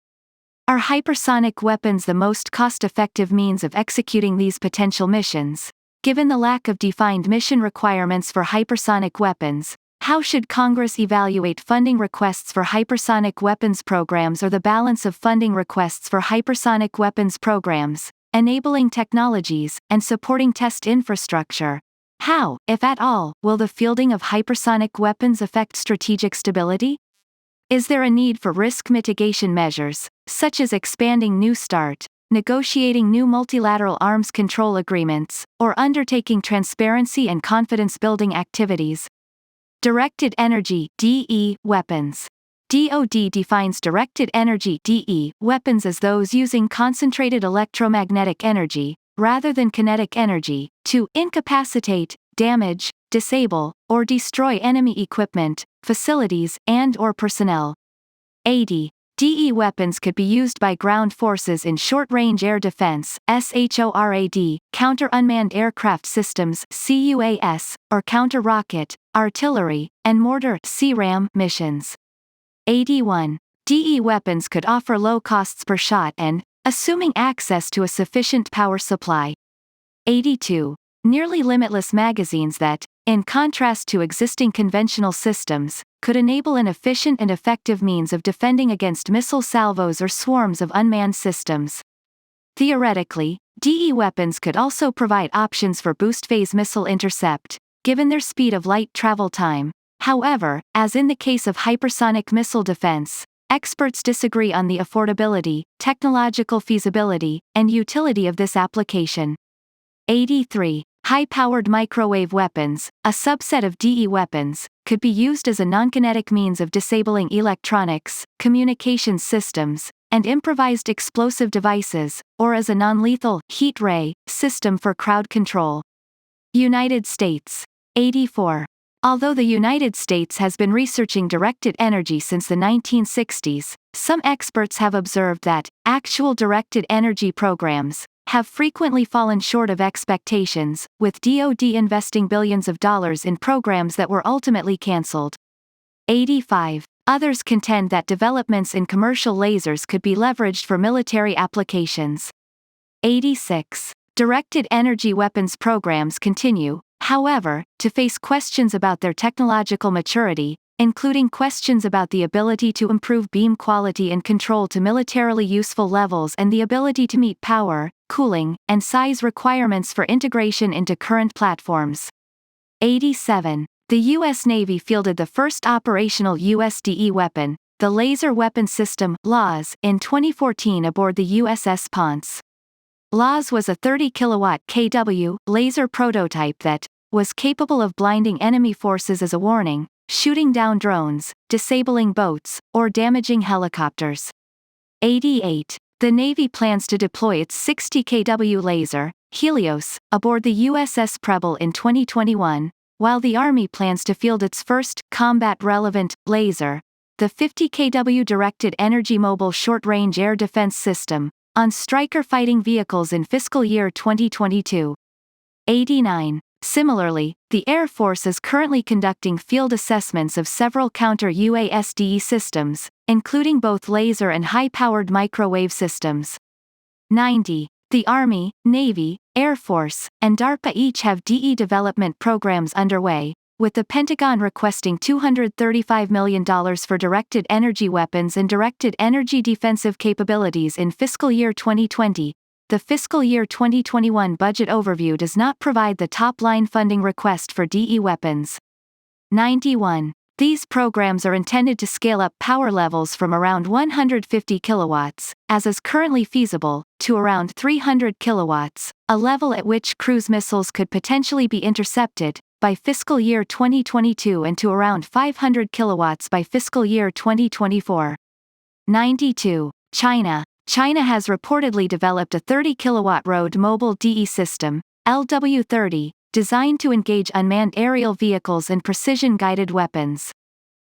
Are hypersonic weapons the most cost-effective means of executing these potential missions? Given the lack of defined mission requirements for hypersonic weapons, how should Congress evaluate funding requests for hypersonic weapons programs or the balance of funding requests for hypersonic weapons programs, enabling technologies, and supporting test infrastructure? How, if at all, will the fielding of hypersonic weapons affect strategic stability? Is there a need for risk mitigation measures, such as expanding New START, negotiating new multilateral arms control agreements, or undertaking transparency and confidence-building activities? Directed energy (DE) weapons. DoD defines directed energy (DE) weapons as those using concentrated electromagnetic energy, rather than kinetic energy, to incapacitate, damage, disable, or destroy enemy equipment, facilities, and/or personnel. DE weapons could be used by ground forces in short-range air defense (SHORAD), counter-unmanned aircraft systems (CUAS), or counter-rocket, artillery, and mortar (CRAM) missions. 81. DE weapons could offer low costs per shot and, assuming access to a sufficient power supply. 82. Nearly limitless magazines that, in contrast to existing conventional systems, could enable an efficient and effective means of defending against missile salvos or swarms of unmanned systems. Theoretically, DE weapons could also provide options for boost phase missile intercept, given their speed of light travel time. However, as in the case of hypersonic missile defense, experts disagree on the affordability, technological feasibility, and utility of this application. 83. High-powered microwave weapons, a subset of DE weapons, could be used as a non-kinetic means of disabling electronics, communications systems, and improvised explosive devices, or as a non-lethal heat ray system for crowd control. United States. 84. Although the United States has been researching directed energy since the 1960s, some experts have observed that actual directed energy programs have frequently fallen short of expectations, with DoD investing billions of dollars in programs that were ultimately cancelled. 85. Others contend that developments in commercial lasers could be leveraged for military applications. 86. Directed energy weapons programs continue, however, to face questions about their technological maturity, including questions about the ability to improve beam quality and control to militarily useful levels and the ability to meet power, cooling, and size requirements for integration into current platforms. 87. The U.S. Navy fielded the first operational USDE weapon, the Laser Weapon System (LAWS), in 2014 aboard the USS Ponce. LAWS was a 30-kilowatt kW laser prototype that was capable of blinding enemy forces as a warning, shooting down drones, disabling boats, or damaging helicopters. 88. The Navy plans to deploy its 60 kW laser, Helios, aboard the USS Preble in 2021, while the Army plans to field its first combat-relevant laser, the 50 kW Directed Energy Mobile Short-Range Air Defense System, on Stryker fighting vehicles in fiscal year 2022. 89. Similarly, the Air Force is currently conducting field assessments of several counter-UASDE systems, including both laser and high-powered microwave systems. 90. The Army, Navy, Air Force, and DARPA each have DE development programs underway, with the Pentagon requesting $235 million for directed energy weapons and directed energy defensive capabilities in fiscal year 2020. The fiscal year 2021 budget overview does not provide the top-line funding request for DE weapons. 91. These programs are intended to scale up power levels from around 150 kilowatts, as is currently feasible, to around 300 kilowatts, a level at which cruise missiles could potentially be intercepted, by fiscal year 2022 and to around 500 kilowatts by fiscal year 2024. 92. China has reportedly developed a 30-kilowatt road mobile DE system, LW-30, designed to engage unmanned aerial vehicles and precision-guided weapons.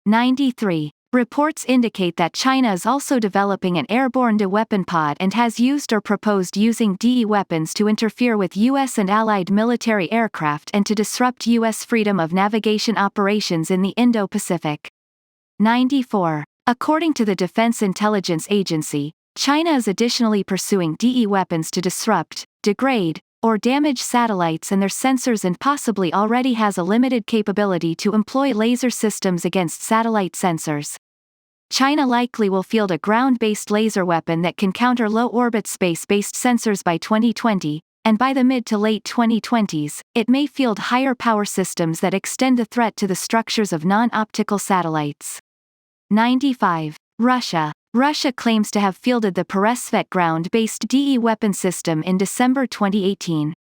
93. Reports indicate that China is also developing an airborne DE weapon pod and has used or proposed using DE weapons to interfere with U.S. and allied military aircraft and to disrupt U.S. freedom of navigation operations in the Indo-Pacific. 94. According to the Defense Intelligence Agency, China is additionally pursuing DE weapons to disrupt, degrade, or damage satellites and their sensors and possibly already has a limited capability to employ laser systems against satellite sensors. China likely will field a ground-based laser weapon that can counter low-orbit space-based sensors by 2020, and by the mid to late 2020s, it may field higher power systems that extend the threat to the structures of non-optical satellites. 95. Russia claims to have fielded the proliferated ground-based DE weapon system in December 2018.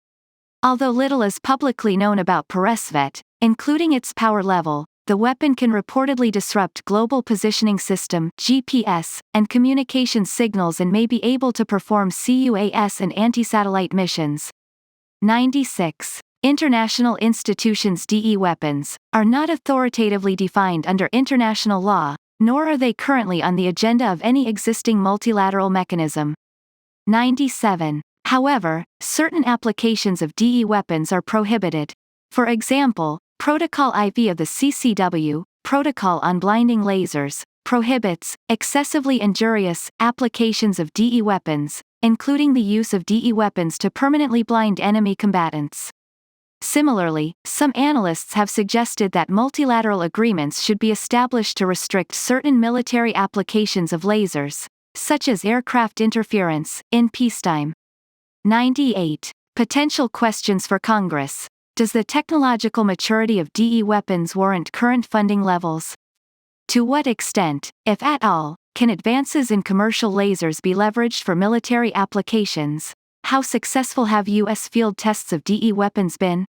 Although little is publicly known about proliferated, including its power level, the weapon can reportedly disrupt global positioning system (GPS) and communication signals and may be able to perform CUAS and anti-satellite missions. 96. International institutions' DE weapons are not authoritatively defined under international law, nor are they currently on the agenda of any existing multilateral mechanism. 97. However, certain applications of DE weapons are prohibited. For example, Protocol IV of the CCW, Protocol on Blinding Lasers, prohibits excessively injurious applications of DE weapons, including the use of DE weapons to permanently blind enemy combatants. Similarly, some analysts have suggested that multilateral agreements should be established to restrict certain military applications of lasers, such as aircraft interference, in peacetime. 98. Potential questions for Congress. Does the technological maturity of DE weapons warrant current funding levels? To what extent, if at all, can advances in commercial lasers be leveraged for military applications? How successful have U.S. field tests of DE weapons been?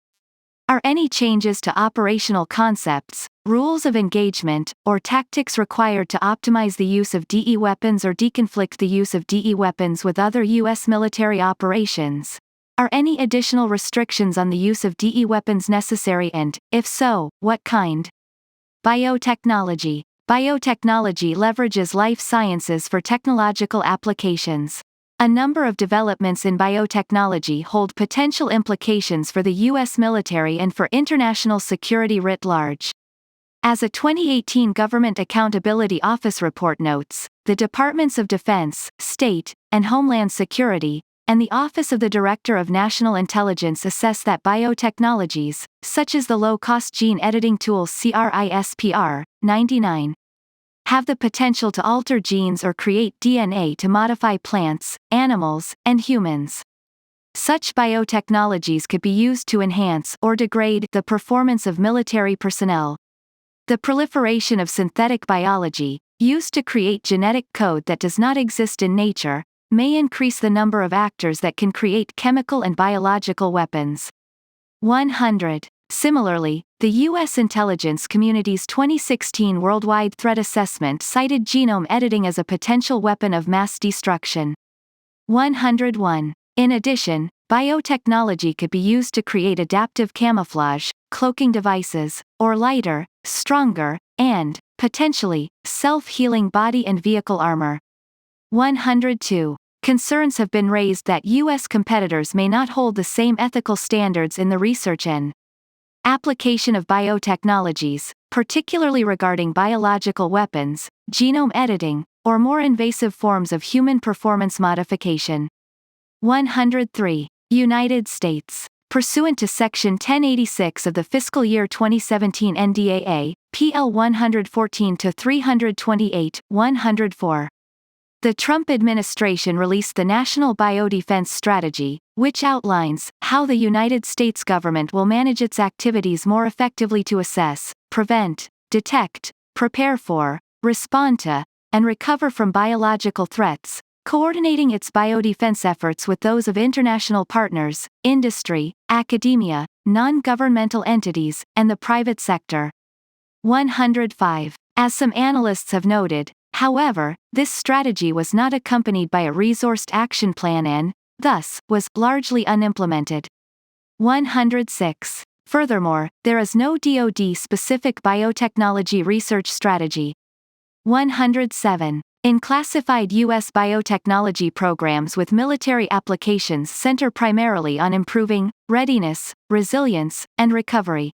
Are any changes to operational concepts, rules of engagement, or tactics required to optimize the use of DE weapons or deconflict the use of DE weapons with other U.S. military operations? Are any additional restrictions on the use of DE weapons necessary and, if so, what kind? Biotechnology. Biotechnology leverages life sciences for technological applications. A number of developments in biotechnology hold potential implications for the U.S. military and for international security writ large. As a 2018 Government Accountability Office report notes, the Departments of Defense, State, and Homeland Security, and the Office of the Director of National Intelligence assess that biotechnologies, such as the low-cost gene editing tool CRISPR-99, have the potential to alter genes or create DNA to modify plants, animals, and humans. Such biotechnologies could be used to enhance or degrade the performance of military personnel. The proliferation of synthetic biology, used to create genetic code that does not exist in nature, may increase the number of actors that can create chemical and biological weapons. 100. Similarly, the U.S. intelligence community's 2016 Worldwide Threat Assessment cited genome editing as a potential weapon of mass destruction. 101. In addition, biotechnology could be used to create adaptive camouflage, cloaking devices, or lighter, stronger, and, potentially, self-healing body and vehicle armor. 102. Concerns have been raised that U.S. competitors may not hold the same ethical standards in the research and application of biotechnologies, particularly regarding biological weapons, genome editing, or more invasive forms of human performance modification. 103. United States. Pursuant to Section 1086 of the fiscal year 2017 NDAA, PL 114-328, 104. The Trump administration released the National Biodefense Strategy, which outlines how the United States government will manage its activities more effectively to assess, prevent, detect, prepare for, respond to, and recover from biological threats, coordinating its biodefense efforts with those of international partners, industry, academia, non-governmental entities, and the private sector. 105. As some analysts have noted, however, this strategy was not accompanied by a resourced action plan and, thus, was largely unimplemented. 106. Furthermore, there is no DoD-specific biotechnology research strategy. 107. In classified U.S. biotechnology programs with military applications center primarily on improving readiness, resilience, and recovery.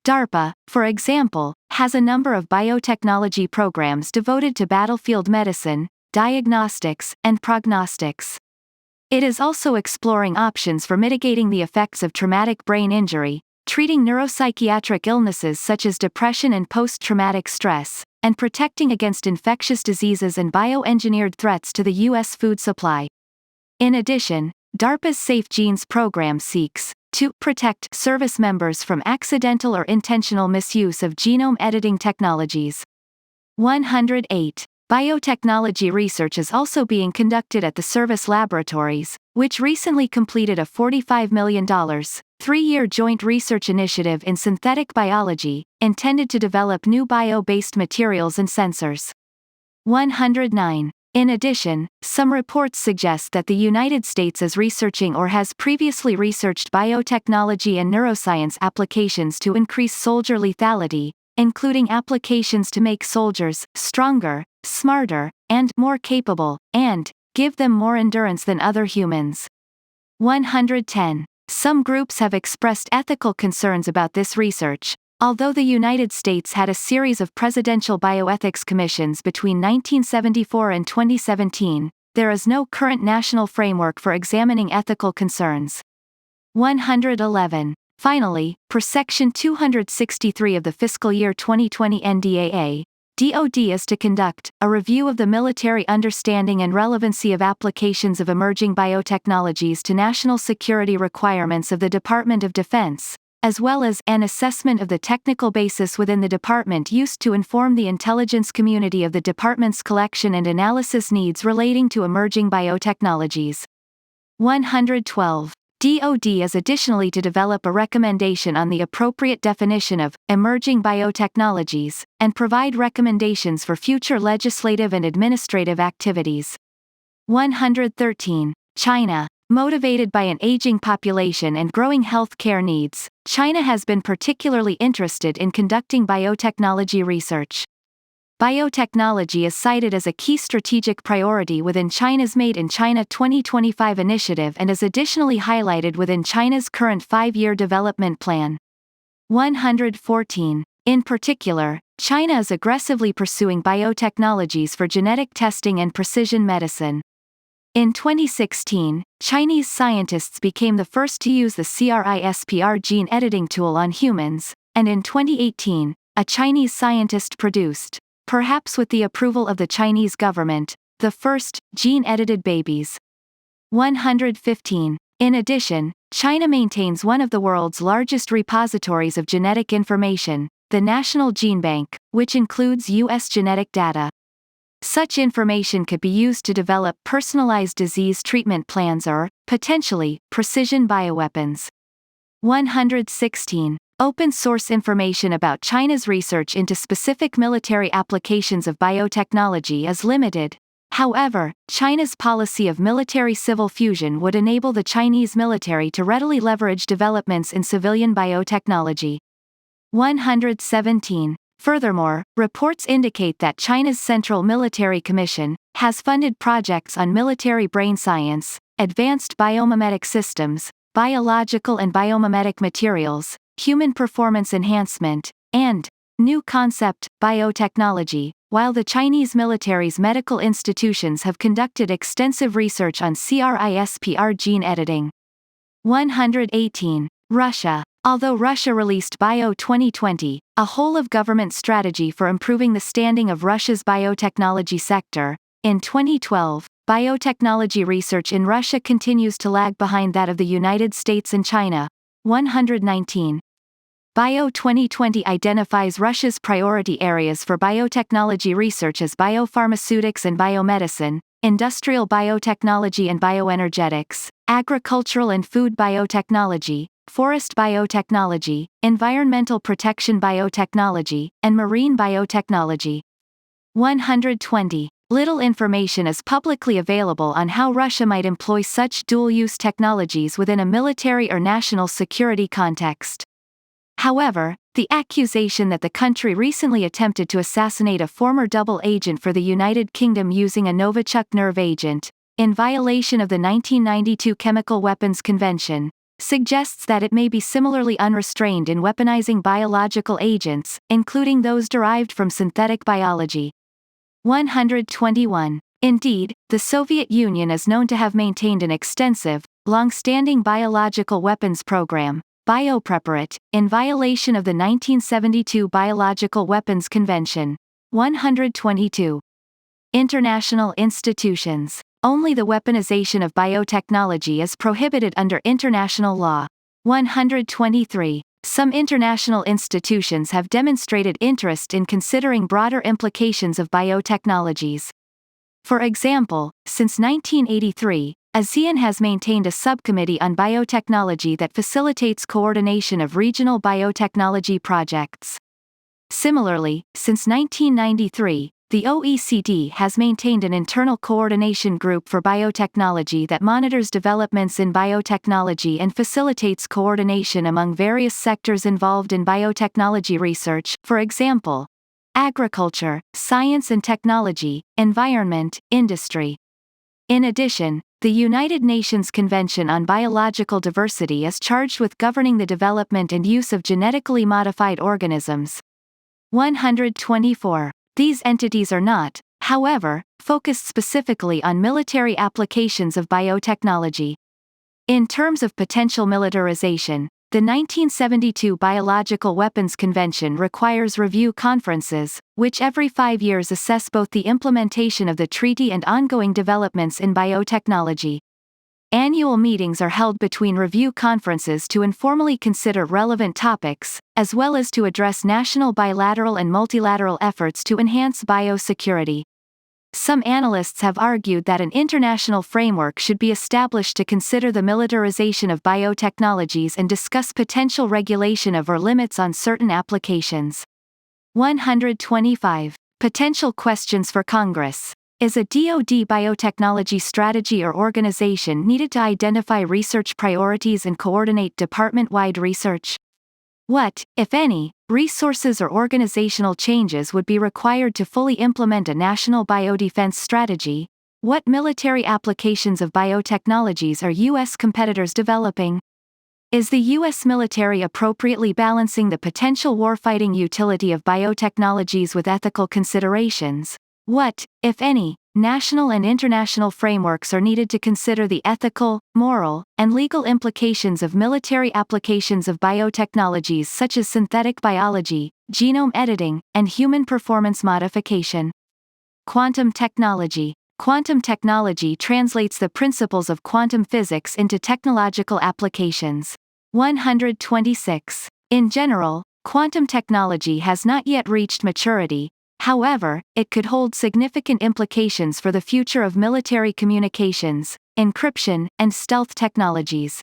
DARPA, for example, has a number of biotechnology programs devoted to battlefield medicine, diagnostics, and prognostics. It is also exploring options for mitigating the effects of traumatic brain injury, treating neuropsychiatric illnesses such as depression and post-traumatic stress, and protecting against infectious diseases and bioengineered threats to the U.S. food supply. In addition, DARPA's Safe Genes program seeks to protect service members from accidental or intentional misuse of genome editing technologies. 108. Biotechnology research is also being conducted at the service laboratories, which recently completed a $45 million, three-year joint research initiative in synthetic biology, intended to develop new bio-based materials and sensors. 109. In addition, some reports suggest that the United States is researching or has previously researched biotechnology and neuroscience applications to increase soldier lethality, including applications to make soldiers stronger, smarter, and more capable, and give them more endurance than other humans. 110. Some groups have expressed ethical concerns about this research. Although the United States had a series of presidential bioethics commissions between 1974 and 2017, there is no current national framework for examining ethical concerns. 111. Finally, per Section 263 of the fiscal year 2020 NDAA, DoD is to conduct a review of the military understanding and relevancy of applications of emerging biotechnologies to national security requirements of the Department of Defense, as well as an assessment of the technical basis within the department used to inform the intelligence community of the department's collection and analysis needs relating to emerging biotechnologies. 112. DoD is additionally to develop a recommendation on the appropriate definition of emerging biotechnologies, and provide recommendations for future legislative and administrative activities. 113. China. Motivated by an aging population and growing health care needs, China has been particularly interested in conducting biotechnology research. Biotechnology is cited as a key strategic priority within China's Made in China 2025 initiative and is additionally highlighted within China's current 5-year development plan. 114. In particular, China is aggressively pursuing biotechnologies for genetic testing and precision medicine. In 2016, Chinese scientists became the first to use the CRISPR gene editing tool on humans, and in 2018, a Chinese scientist produced, perhaps with the approval of the Chinese government, the first gene-edited babies. 115. In addition, China maintains one of the world's largest repositories of genetic information, the National Gene Bank, which includes U.S. genetic data. Such information could be used to develop personalized disease treatment plans or, potentially, precision bioweapons. 116. Open source information about China's research into specific military applications of biotechnology is limited. However, China's policy of military-civil fusion would enable the Chinese military to readily leverage developments in civilian biotechnology. 117. Furthermore, reports indicate that China's Central Military Commission has funded projects on military brain science, advanced biomimetic systems, biological and biomimetic materials, human performance enhancement, and new concept biotechnology, while the Chinese military's medical institutions have conducted extensive research on CRISPR gene editing. 118. Russia. Although Russia released Bio 2020, a whole-of-government strategy for improving the standing of Russia's biotechnology sector, in 2012, biotechnology research in Russia continues to lag behind that of the United States and China. 119. Bio 2020 identifies Russia's priority areas for biotechnology research as biopharmaceutics and biomedicine, industrial biotechnology and bioenergetics, agricultural and food biotechnology, forest biotechnology, environmental protection biotechnology, and marine biotechnology. 120. Little information is publicly available on how Russia might employ such dual-use technologies within a military or national security context. However, The accusation that the country recently attempted to assassinate a former double agent for the United Kingdom using a Novichok nerve agent, in violation of the 1992 Chemical Weapons Convention, suggests that it may be similarly unrestrained in weaponizing biological agents, including those derived from synthetic biology. 121. Indeed, the Soviet Union is known to have maintained an extensive, long-standing biological weapons program, biopreparate, in violation of the 1972 Biological Weapons Convention. 122. International institutions. Only the weaponization of biotechnology is prohibited under international law. 123. Some international institutions have demonstrated interest in considering broader implications of biotechnologies. For example, since 1983, ASEAN has maintained a subcommittee on biotechnology that facilitates coordination of regional biotechnology projects. Similarly, since 1993, the OECD has maintained an internal coordination group for biotechnology that monitors developments in biotechnology and facilitates coordination among various sectors involved in biotechnology research, for example, agriculture, science and technology, environment, industry. In addition, the United Nations Convention on Biological Diversity is charged with governing the development and use of genetically modified organisms. 124. These entities are not, however, focused specifically on military applications of biotechnology. In terms of potential militarization, the 1972 Biological Weapons Convention requires review conferences, which every 5 years assess both the implementation of the treaty and ongoing developments in biotechnology. Annual meetings are held between review conferences to informally consider relevant topics, as well as to address national bilateral and multilateral efforts to enhance biosecurity. Some analysts have argued that an international framework should be established to consider the militarization of biotechnologies and discuss potential regulation of or limits on certain applications. 125. Potential questions for Congress. Is a DoD biotechnology strategy or organization needed to identify research priorities and coordinate department-wide research? What, if any, resources or organizational changes would be required to fully implement a national biodefense strategy? What military applications of biotechnologies are U.S. competitors developing? Is the U.S. military appropriately balancing the potential warfighting utility of biotechnologies with ethical considerations? What, if any, national and international frameworks are needed to consider the ethical, moral, and legal implications of military applications of biotechnologies such as synthetic biology, genome editing, and human performance modification? Quantum technology. Quantum technology translates the principles of quantum physics into technological applications. 126. In general, quantum technology has not yet reached maturity. However, it could hold significant implications for the future of military communications, encryption, and stealth technologies.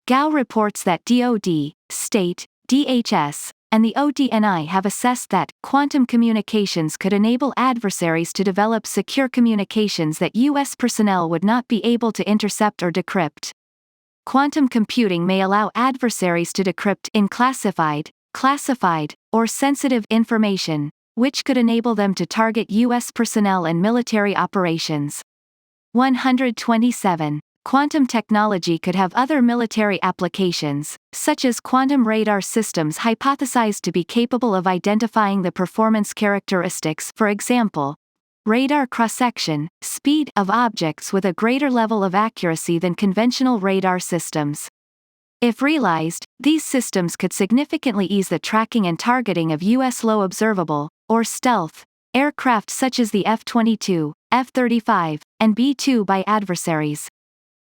Gao reports that DoD, State, DHS, and the ODNI have assessed that quantum communications could enable adversaries to develop secure communications that U.S. personnel would not be able to intercept or decrypt. Quantum computing may allow adversaries to decrypt unclassified, classified, or sensitive information, which could enable them to target U.S. personnel and military operations. 127. Quantum technology could have other military applications, such as quantum radar systems hypothesized to be capable of identifying the performance characteristics, for example, radar cross-section, speed of objects with a greater level of accuracy than conventional radar systems. If realized, these systems could significantly ease the tracking and targeting of U.S. low observable, or stealth, aircraft such as the F-22, F-35, and B-2 by adversaries.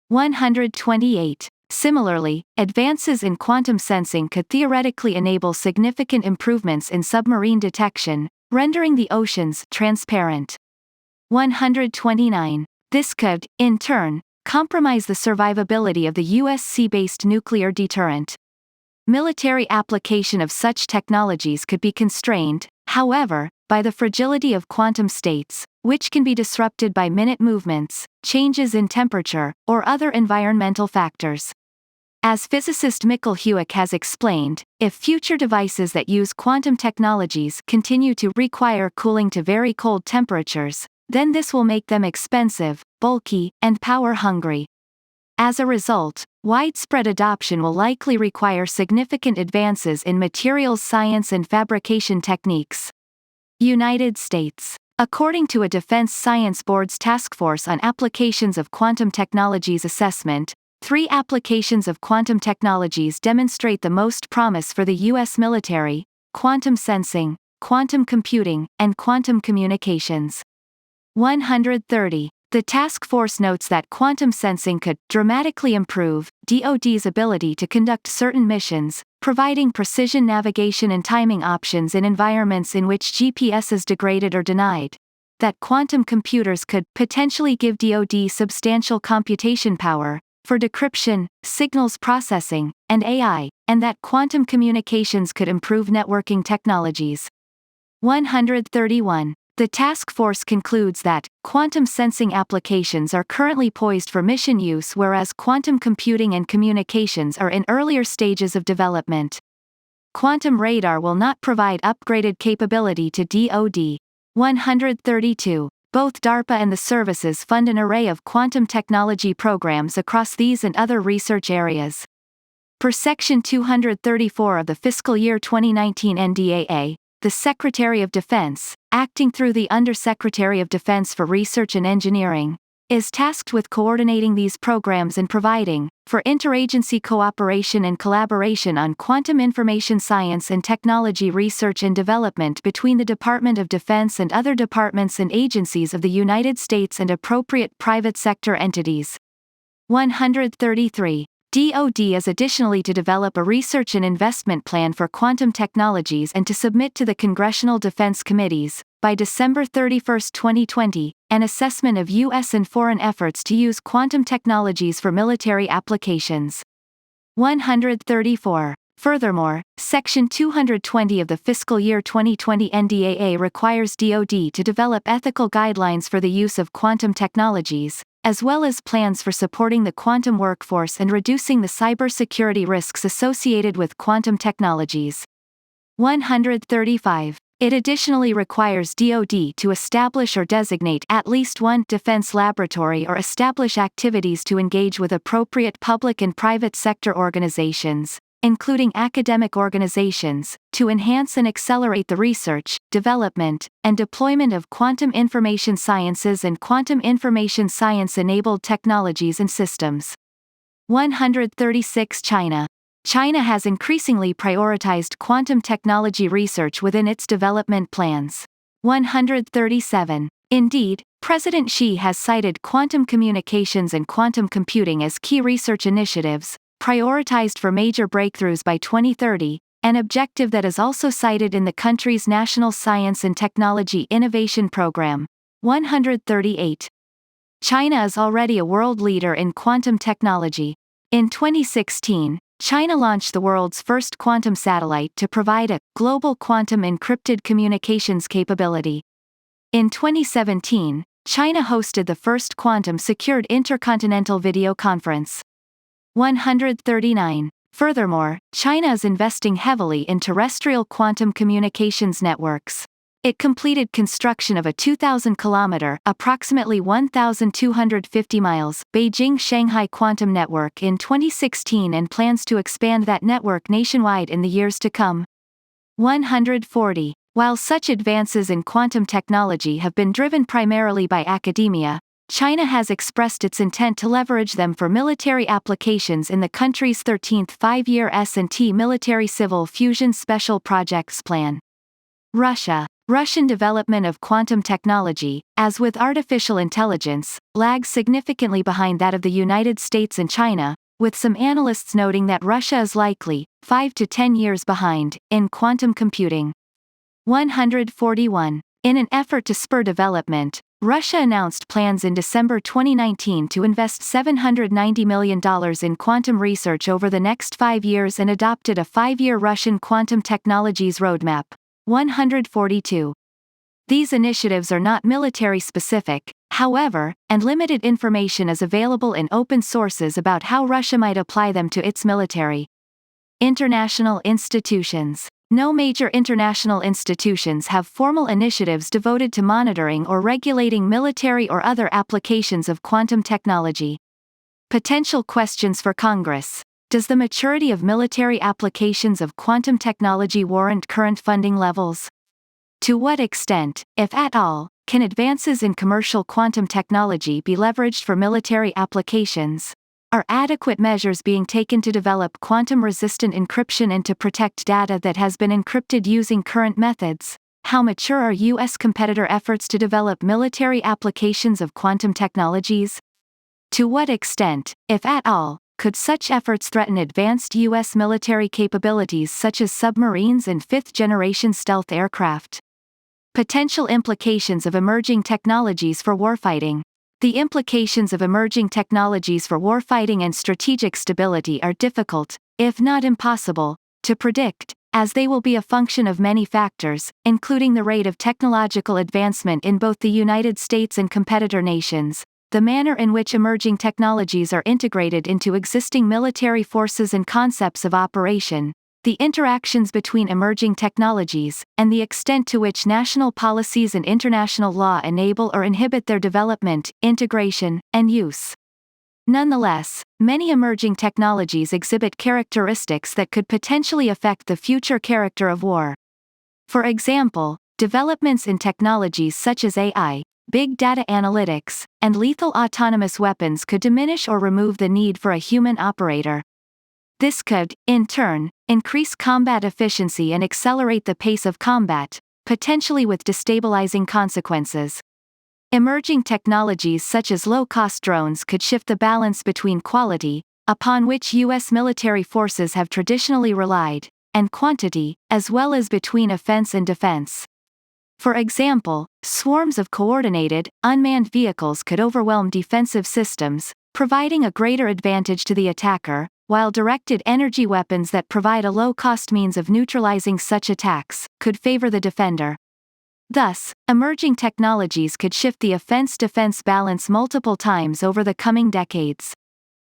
128. Similarly, advances in quantum sensing could theoretically enable significant improvements in submarine detection, rendering the oceans transparent. 129. This could, in turn, compromise the survivability of the U.S. sea-based nuclear deterrent. Military application of such technologies could be constrained, however, by the fragility of quantum states, which can be disrupted by minute movements, changes in temperature, or other environmental factors. As physicist Mikkel Hewick has explained, if future devices that use quantum technologies continue to require cooling to very cold temperatures, then this will make them expensive, bulky, and power-hungry. As a result, widespread adoption will likely require significant advances in materials science and fabrication techniques. United States. According to a Defense Science Board's Task Force on Applications of Quantum Technologies assessment, 3 applications of quantum technologies demonstrate the most promise for the U.S. military: quantum sensing, quantum computing, and quantum communications. 130. The task force notes that quantum sensing could dramatically improve DoD's ability to conduct certain missions, providing precision navigation and timing options in environments in which GPS is degraded or denied. That quantum computers could potentially give DoD substantial computation power for decryption, signals processing, and AI, and that quantum communications could improve networking technologies. 131. The task force concludes that quantum sensing applications are currently poised for mission use, whereas quantum computing and communications are in earlier stages of development. Quantum radar will not provide upgraded capability to DoD. 132. Both DARPA and the services fund an array of quantum technology programs across these and other research areas. Per Section 234 of the fiscal year 2019 NDAA, the Secretary of Defense, acting through the Undersecretary of Defense for Research and Engineering, is tasked with coordinating these programs and providing for interagency cooperation and collaboration on quantum information science and technology research and development between the Department of Defense and other departments and agencies of the United States and appropriate private sector entities. 133. DoD is additionally to develop a research and investment plan for quantum technologies and to submit to the Congressional Defense Committees, by December 31, 2020, an assessment of U.S. and foreign efforts to use quantum technologies for military applications. 134. Furthermore, Section 220 of the fiscal year 2020 NDAA requires DoD to develop ethical guidelines for the use of quantum technologies, as well as plans for supporting the quantum workforce and reducing the cybersecurity risks associated with quantum technologies. 135. It additionally requires DoD to establish or designate at least one defense laboratory or establish activities to engage with appropriate public and private sector organizations, including academic organizations, to enhance and accelerate the research, development, and deployment of quantum information sciences and quantum information science-enabled technologies and systems. 136. China has increasingly prioritized quantum technology research within its development plans. 137. Indeed, President Xi has cited quantum communications and quantum computing as key research initiatives, prioritized for major breakthroughs by 2030, an objective that is also cited in the country's National Science and Technology Innovation Program. 138. China is already a world leader in quantum technology. In 2016, China launched the world's first quantum satellite to provide a global quantum encrypted communications capability. In 2017, China hosted the first quantum-secured intercontinental video conference. 139. Furthermore, China is investing heavily in terrestrial quantum communications networks. It completed construction of a 2,000-kilometer, approximately 1,250 miles, Beijing-Shanghai quantum network in 2016 and plans to expand that network nationwide in the years to come. 140. While such advances in quantum technology have been driven primarily by academia, China has expressed its intent to leverage them for military applications in the country's 13th five-year S&T Military Civil Fusion Special Projects Plan. Russian development of quantum technology, as with artificial intelligence, lags significantly behind that of the United States and China, with some analysts noting that Russia is likely 5 to 10 years behind in quantum computing. 141. In an effort to spur development, Russia announced plans in December 2019 to invest $790 million in quantum research over the next 5 years and adopted a 5-year Russian quantum technologies roadmap. 142. These initiatives are not military-specific, however, and limited information is available in open sources about how Russia might apply them to its military. International institutions. No major international institutions have formal initiatives devoted to monitoring or regulating military or other applications of quantum technology. Potential questions for Congress. Does the maturity of military applications of quantum technology warrant current funding levels? To what extent, if at all, can advances in commercial quantum technology be leveraged for military applications? Are adequate measures being taken to develop quantum-resistant encryption and to protect data that has been encrypted using current methods? How mature are U.S. competitor efforts to develop military applications of quantum technologies? To what extent, if at all, could such efforts threaten advanced U.S. military capabilities such as submarines and fifth-generation stealth aircraft? Potential implications of emerging technologies for warfighting. The implications of emerging technologies for warfighting and strategic stability are difficult, if not impossible, to predict, as they will be a function of many factors, including the rate of technological advancement in both the United States and competitor nations, the manner in which emerging technologies are integrated into existing military forces and concepts of operation, the interactions between emerging technologies, and the extent to which national policies and international law enable or inhibit their development, integration, and use. Nonetheless, many emerging technologies exhibit characteristics that could potentially affect the future character of war. For example, developments in technologies such as AI, big data analytics, and lethal autonomous weapons could diminish or remove the need for a human operator. This could, in turn, increase combat efficiency and accelerate the pace of combat, potentially with destabilizing consequences. Emerging technologies such as low-cost drones could shift the balance between quality, upon which U.S. military forces have traditionally relied, and quantity, as well as between offense and defense. For example, swarms of coordinated, unmanned vehicles could overwhelm defensive systems, providing a greater advantage to the attacker, while directed energy weapons that provide a low-cost means of neutralizing such attacks could favor the defender. Thus, emerging technologies could shift the offense-defense balance multiple times over the coming decades.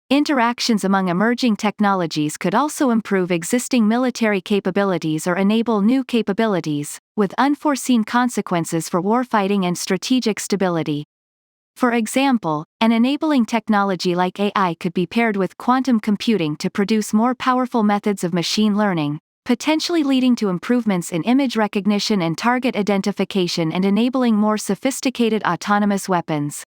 Interactions among emerging technologies could also improve existing military capabilities or enable new capabilities, with unforeseen consequences for warfighting and strategic stability. For example, an enabling technology like AI could be paired with quantum computing to produce more powerful methods of machine learning, potentially leading to improvements in image recognition and target identification and enabling more sophisticated autonomous weapons.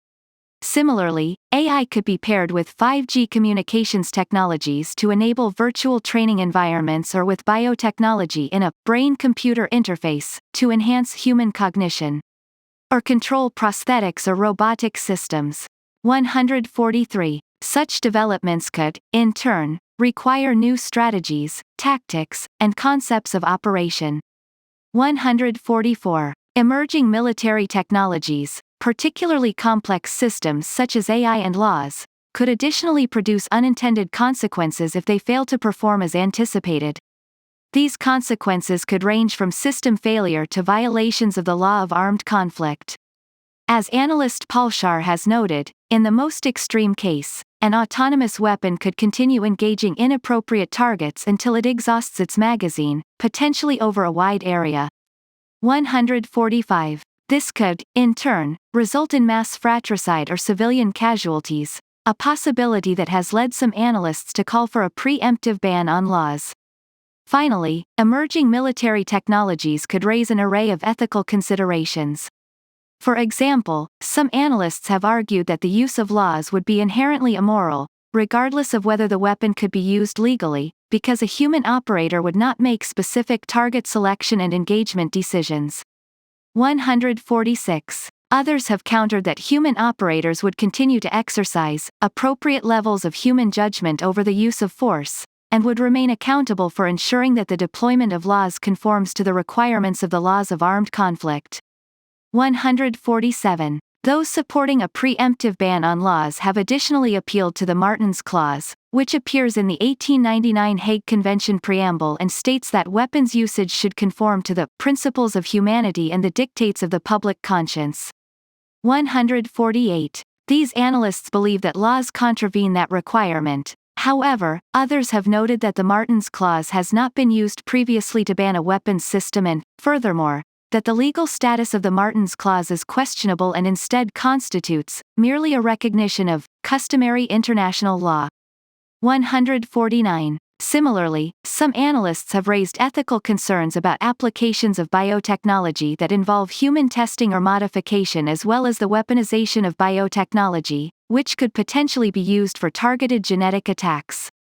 Similarly, AI could be paired with 5G communications technologies to enable virtual training environments or with biotechnology in a brain-computer interface to enhance human cognition. Or control prosthetics or robotic systems. 143. Such developments could, in turn, require new strategies, tactics, and concepts of operation. 144. Emerging military technologies, particularly complex systems such as AI and laws, could additionally produce unintended consequences if they fail to perform as anticipated. These consequences could range from system failure to violations of the law of armed conflict. As analyst Paul Shar has noted, in the most extreme case, an autonomous weapon could continue engaging inappropriate targets until it exhausts its magazine, potentially over a wide area. 145. This could, in turn, result in mass fratricide or civilian casualties, a possibility that has led some analysts to call for a preemptive ban on laws. Finally, emerging military technologies could raise an array of ethical considerations. For example, some analysts have argued that the use of laws would be inherently immoral, regardless of whether the weapon could be used legally, because a human operator would not make specific target selection and engagement decisions. 146. Others have countered that human operators would continue to exercise appropriate levels of human judgment over the use of force, and would remain accountable for ensuring that the deployment of laws conforms to the requirements of the laws of armed conflict. 147. Those supporting a preemptive ban on laws have additionally appealed to the Martens Clause, which appears in the 1899 Hague Convention preamble and states that weapons usage should conform to the principles of humanity and the dictates of the public conscience. 148. These analysts believe that laws contravene that requirement. However, others have noted that the Martens Clause has not been used previously to ban a weapons system and, furthermore, that the legal status of the Martens Clause is questionable and instead constitutes merely a recognition of customary international law. 149. Similarly, some analysts have raised ethical concerns about applications of biotechnology that involve human testing or modification as well as the weaponization of biotechnology, which could potentially be used for targeted genetic attacks.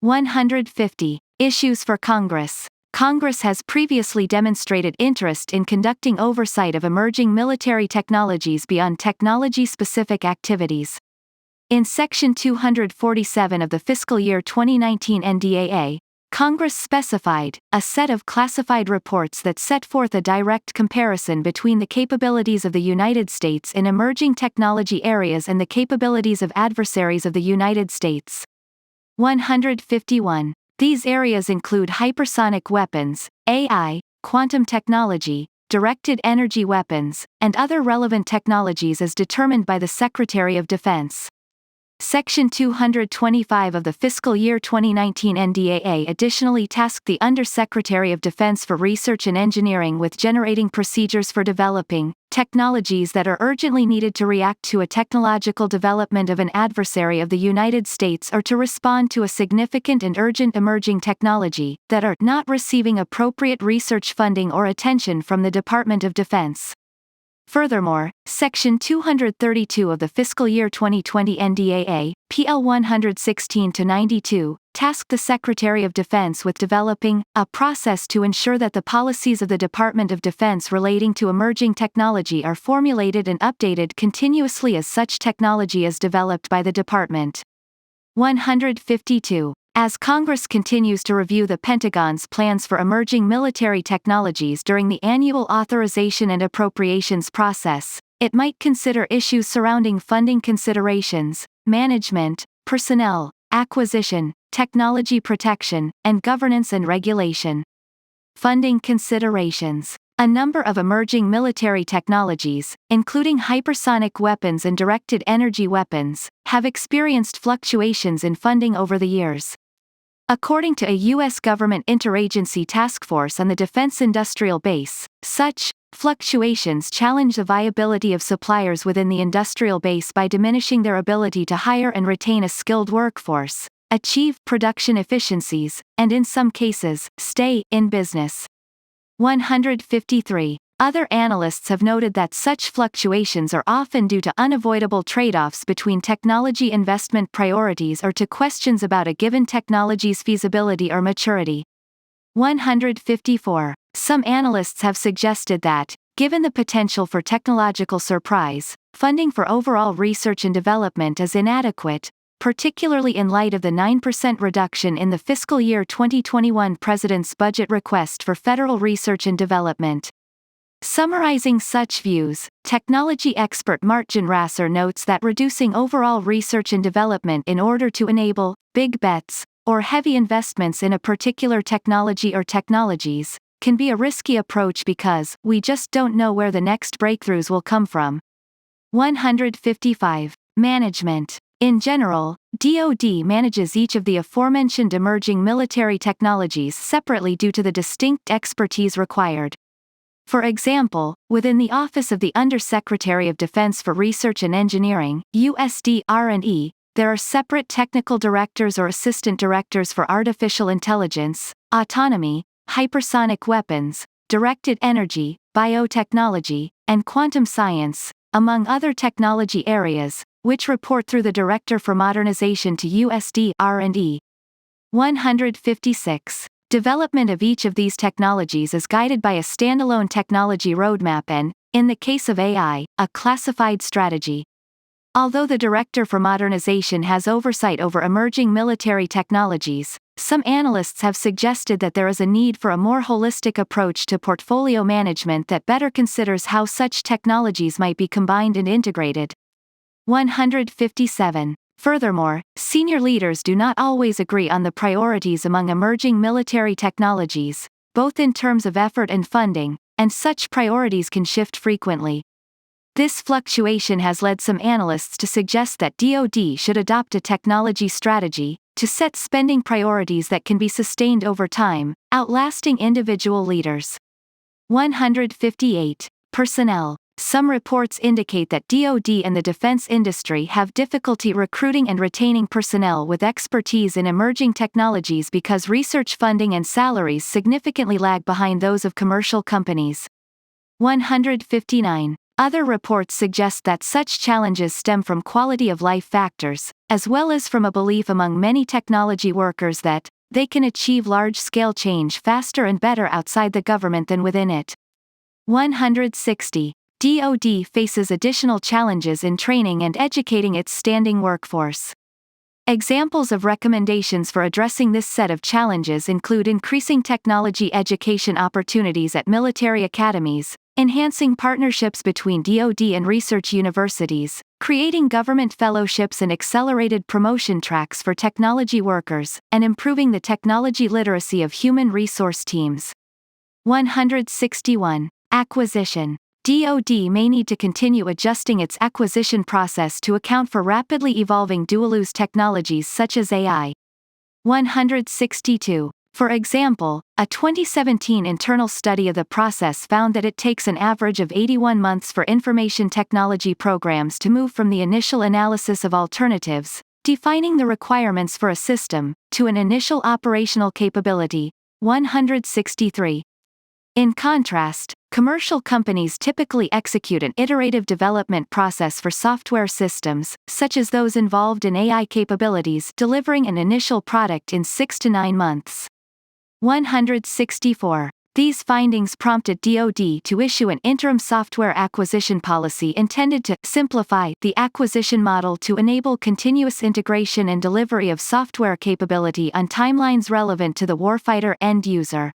150. Issues for Congress. Congress has previously demonstrated interest in conducting oversight of emerging military technologies beyond technology-specific activities. In Section 247 of the fiscal year 2019 NDAA, Congress specified a set of classified reports that set forth a direct comparison between the capabilities of the United States in emerging technology areas and the capabilities of adversaries of the United States. 151. These areas include hypersonic weapons, AI, quantum technology, directed energy weapons, and other relevant technologies as determined by the Secretary of Defense. Section 225 of the fiscal year 2019 NDAA additionally tasked the Undersecretary of Defense for Research and Engineering with generating procedures for developing technologies that are urgently needed to react to a technological development of an adversary of the United States or to respond to a significant and urgent emerging technology that are not receiving appropriate research funding or attention from the Department of Defense. Furthermore, Section 232 of the fiscal year 2020 NDAA, PL 116-92, tasked the Secretary of Defense with developing a process to ensure that the policies of the Department of Defense relating to emerging technology are formulated and updated continuously as such technology is developed by the department. 152. As Congress continues to review the Pentagon's plans for emerging military technologies during the annual authorization and appropriations process, it might consider issues surrounding funding considerations, management, personnel, acquisition, technology protection, and governance and regulation. Funding considerations. A number of emerging military technologies, including hypersonic weapons and directed energy weapons, have experienced fluctuations in funding over the years. According to a U.S. government interagency task force on the defense industrial base, such fluctuations challenge the viability of suppliers within the industrial base by diminishing their ability to hire and retain a skilled workforce, achieve production efficiencies, and in some cases, stay in business. 153. Other analysts have noted that such fluctuations are often due to unavoidable trade-offs between technology investment priorities or to questions about a given technology's feasibility or maturity. 154. Some analysts have suggested that, given the potential for technological surprise, funding for overall research and development is inadequate, particularly in light of the 9% reduction in the fiscal year 2021 President's budget request for federal research and development. Summarizing such views, technology expert Martin Rasser notes that reducing overall research and development in order to enable big bets or heavy investments in a particular technology or technologies can be a risky approach because we just don't know where the next breakthroughs will come from. 155. Management. In general, DoD manages each of the aforementioned emerging military technologies separately due to the distinct expertise required. For example, within the Office of the Undersecretary of Defense for Research and Engineering, USD R&E, there are separate technical directors or assistant directors for artificial intelligence, autonomy, hypersonic weapons, directed energy, biotechnology, and quantum science, among other technology areas, which report through the Director for Modernization to USD R&E. 156. Development of each of these technologies is guided by a standalone technology roadmap and, in the case of AI, a classified strategy. Although the Director for Modernization has oversight over emerging military technologies, some analysts have suggested that there is a need for a more holistic approach to portfolio management that better considers how such technologies might be combined and integrated. 157. Furthermore, senior leaders do not always agree on the priorities among emerging military technologies, both in terms of effort and funding, and such priorities can shift frequently. This fluctuation has led some analysts to suggest that DoD should adopt a technology strategy to set spending priorities that can be sustained over time, outlasting individual leaders. 158. Personnel. Some reports indicate that DoD and the defense industry have difficulty recruiting and retaining personnel with expertise in emerging technologies because research funding and salaries significantly lag behind those of commercial companies. 159. Other reports suggest that such challenges stem from quality of life factors, as well as from a belief among many technology workers that they can achieve large-scale change faster and better outside the government than within it. 160. DoD faces additional challenges in training and educating its standing workforce. Examples of recommendations for addressing this set of challenges include increasing technology education opportunities at military academies, enhancing partnerships between DoD and research universities, creating government fellowships and accelerated promotion tracks for technology workers, and improving the technology literacy of human resource teams. 161. Acquisition. DoD may need to continue adjusting its acquisition process to account for rapidly evolving dual-use technologies such as AI. 162. For example, a 2017 internal study of the process found that it takes an average of 81 months for information technology programs to move from the initial analysis of alternatives, defining the requirements for a system, to an initial operational capability. 163. In contrast, commercial companies typically execute an iterative development process for software systems, such as those involved in AI capabilities, delivering an initial product in 6 to 9 months. 164. These findings prompted DoD to issue an interim software acquisition policy intended to simplify the acquisition model to enable continuous integration and delivery of software capability on timelines relevant to the warfighter end user.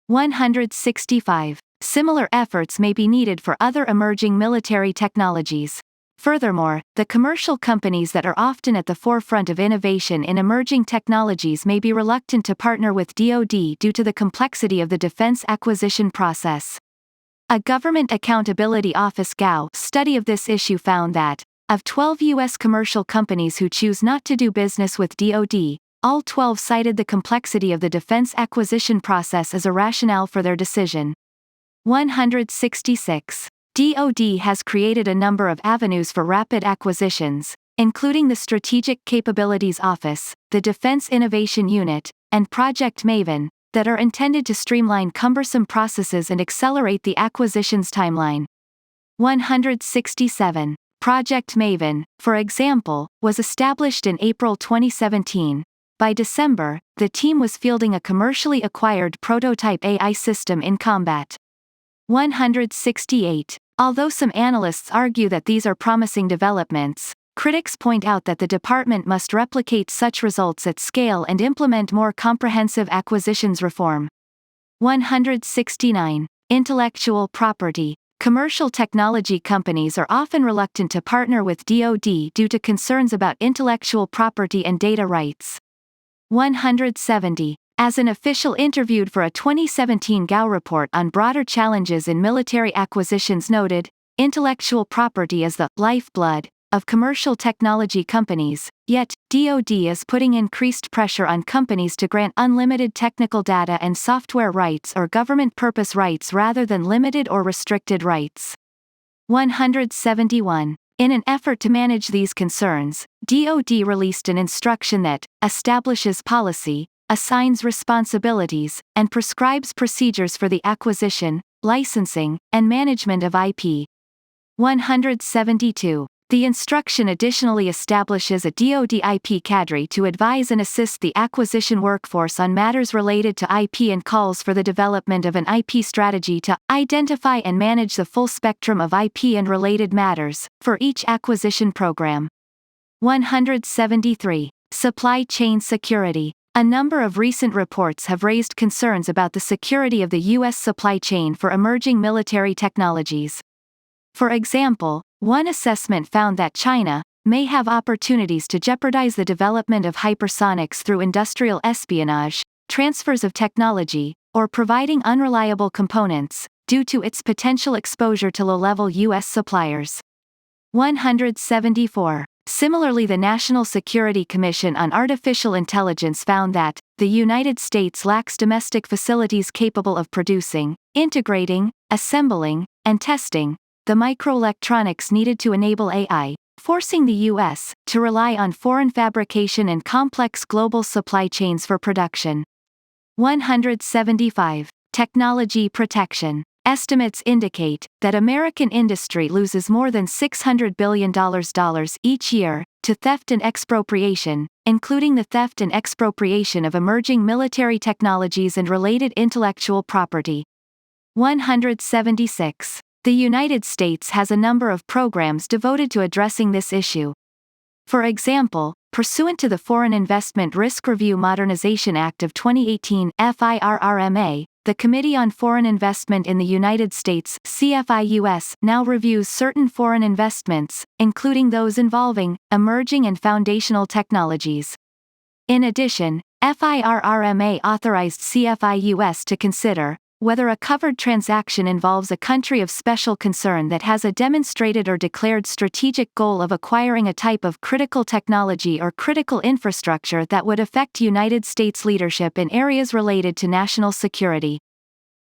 165. Similar efforts may be needed for other emerging military technologies. Furthermore, the commercial companies that are often at the forefront of innovation in emerging technologies may be reluctant to partner with DoD due to the complexity of the defense acquisition process. A Government Accountability Office (GAO) study of this issue found that, of 12 U.S. commercial companies who choose not to do business with DoD, all 12 cited the complexity of the defense acquisition process as a rationale for their decision. 166. DoD has created a number of avenues for rapid acquisitions, including the Strategic Capabilities Office, the Defense Innovation Unit, and Project Maven, that are intended to streamline cumbersome processes and accelerate the acquisitions timeline. 167. Project Maven, for example, was established in April 2017. By December, the team was fielding a commercially acquired prototype AI system in combat. 168. Although some analysts argue that these are promising developments, critics point out that the department must replicate such results at scale and implement more comprehensive acquisitions reform. 169. Intellectual property. Commercial technology companies are often reluctant to partner with DoD due to concerns about intellectual property and data rights. 170. As an official interviewed for a 2017 GAO report on broader challenges in military acquisitions noted, intellectual property is the lifeblood of commercial technology companies, yet, DoD is putting increased pressure on companies to grant unlimited technical data and software rights or government purpose rights rather than limited or restricted rights. 171. In an effort to manage these concerns, DoD released an instruction that establishes policy, assigns responsibilities, and prescribes procedures for the acquisition, licensing, and management of IP. 172. The instruction additionally establishes a DoD IP cadre to advise and assist the acquisition workforce on matters related to IP and calls for the development of an IP strategy to identify and manage the full spectrum of IP and related matters for each acquisition program. 173. Supply chain security. A number of recent reports have raised concerns about the security of the U.S. supply chain for emerging military technologies. For example, one assessment found that China, may have opportunities to jeopardize the development of hypersonics through industrial espionage, transfers of technology, or providing unreliable components, due to its potential exposure to low-level U.S. suppliers. 174. Similarly, the National Security Commission on Artificial Intelligence found that the United States lacks domestic facilities capable of producing, integrating, assembling, and testing the microelectronics needed to enable AI, forcing the U.S. to rely on foreign fabrication and complex global supply chains for production. 175. Technology protection. Estimates indicate that American industry loses more than $600 billion each year to theft and expropriation, including the theft and expropriation of emerging military technologies and related intellectual property. 176. The United States has a number of programs devoted to addressing this issue. For example, pursuant to the Foreign Investment Risk Review Modernization Act of 2018 (FIRRMA), the Committee on Foreign Investment in the United States (CFIUS) now reviews certain foreign investments, including those involving emerging and foundational technologies. In addition, FIRRMA authorized CFIUS to consider whether a covered transaction involves a country of special concern that has a demonstrated or declared strategic goal of acquiring a type of critical technology or critical infrastructure that would affect United States leadership in areas related to national security.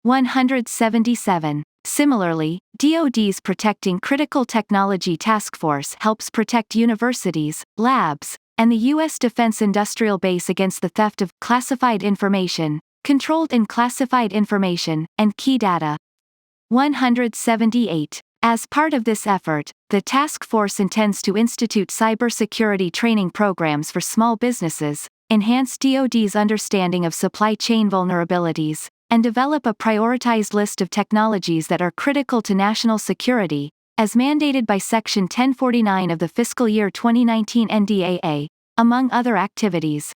177. Similarly, DoD's Protecting Critical Technology Task Force helps protect universities, labs, and the U.S. defense industrial base against the theft of classified information, controlled and classified information, and key data. 178. As part of this effort, the task force intends to institute cybersecurity training programs for small businesses, enhance DoD's understanding of supply chain vulnerabilities, and develop a prioritized list of technologies that are critical to national security, as mandated by Section 1049 of the fiscal year 2019 NDAA, among other activities.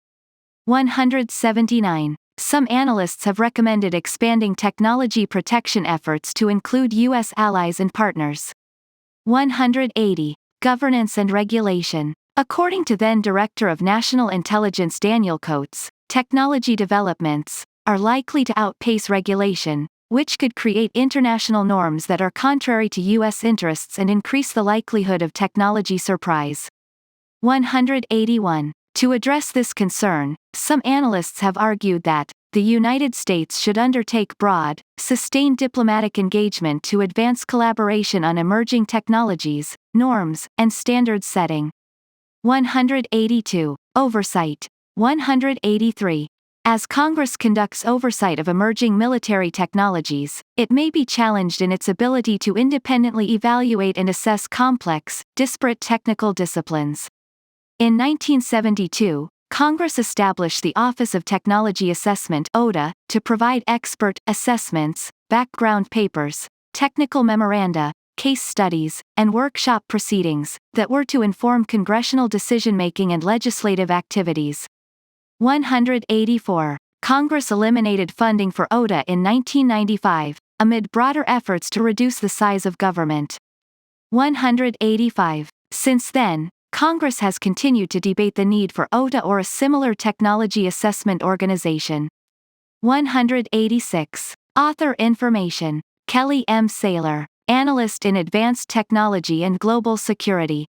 179. Some analysts have recommended expanding technology protection efforts to include U.S. allies and partners. 180. Governance and regulation. According to then Director of National Intelligence Daniel Coates, technology developments are likely to outpace regulation, which could create international norms that are contrary to U.S. interests and increase the likelihood of technology surprise. 181. To address this concern, some analysts have argued that the United States should undertake broad, sustained diplomatic engagement to advance collaboration on emerging technologies, norms, and standards setting. 182. Oversight. 183. As Congress conducts oversight of emerging military technologies, it may be challenged in its ability to independently evaluate and assess complex, disparate technical disciplines. In 1972, Congress established the Office of Technology Assessment (OTA) to provide expert assessments, background papers, technical memoranda, case studies, and workshop proceedings that were to inform congressional decision-making and legislative activities. 184. Congress eliminated funding for OTA in 1995, amid broader efforts to reduce the size of government. 185. Since then, Congress has continued to debate the need for OTA or a similar technology assessment organization. 186. Author information. Kelly M. Saylor, Analyst in Advanced Technology and Global Security.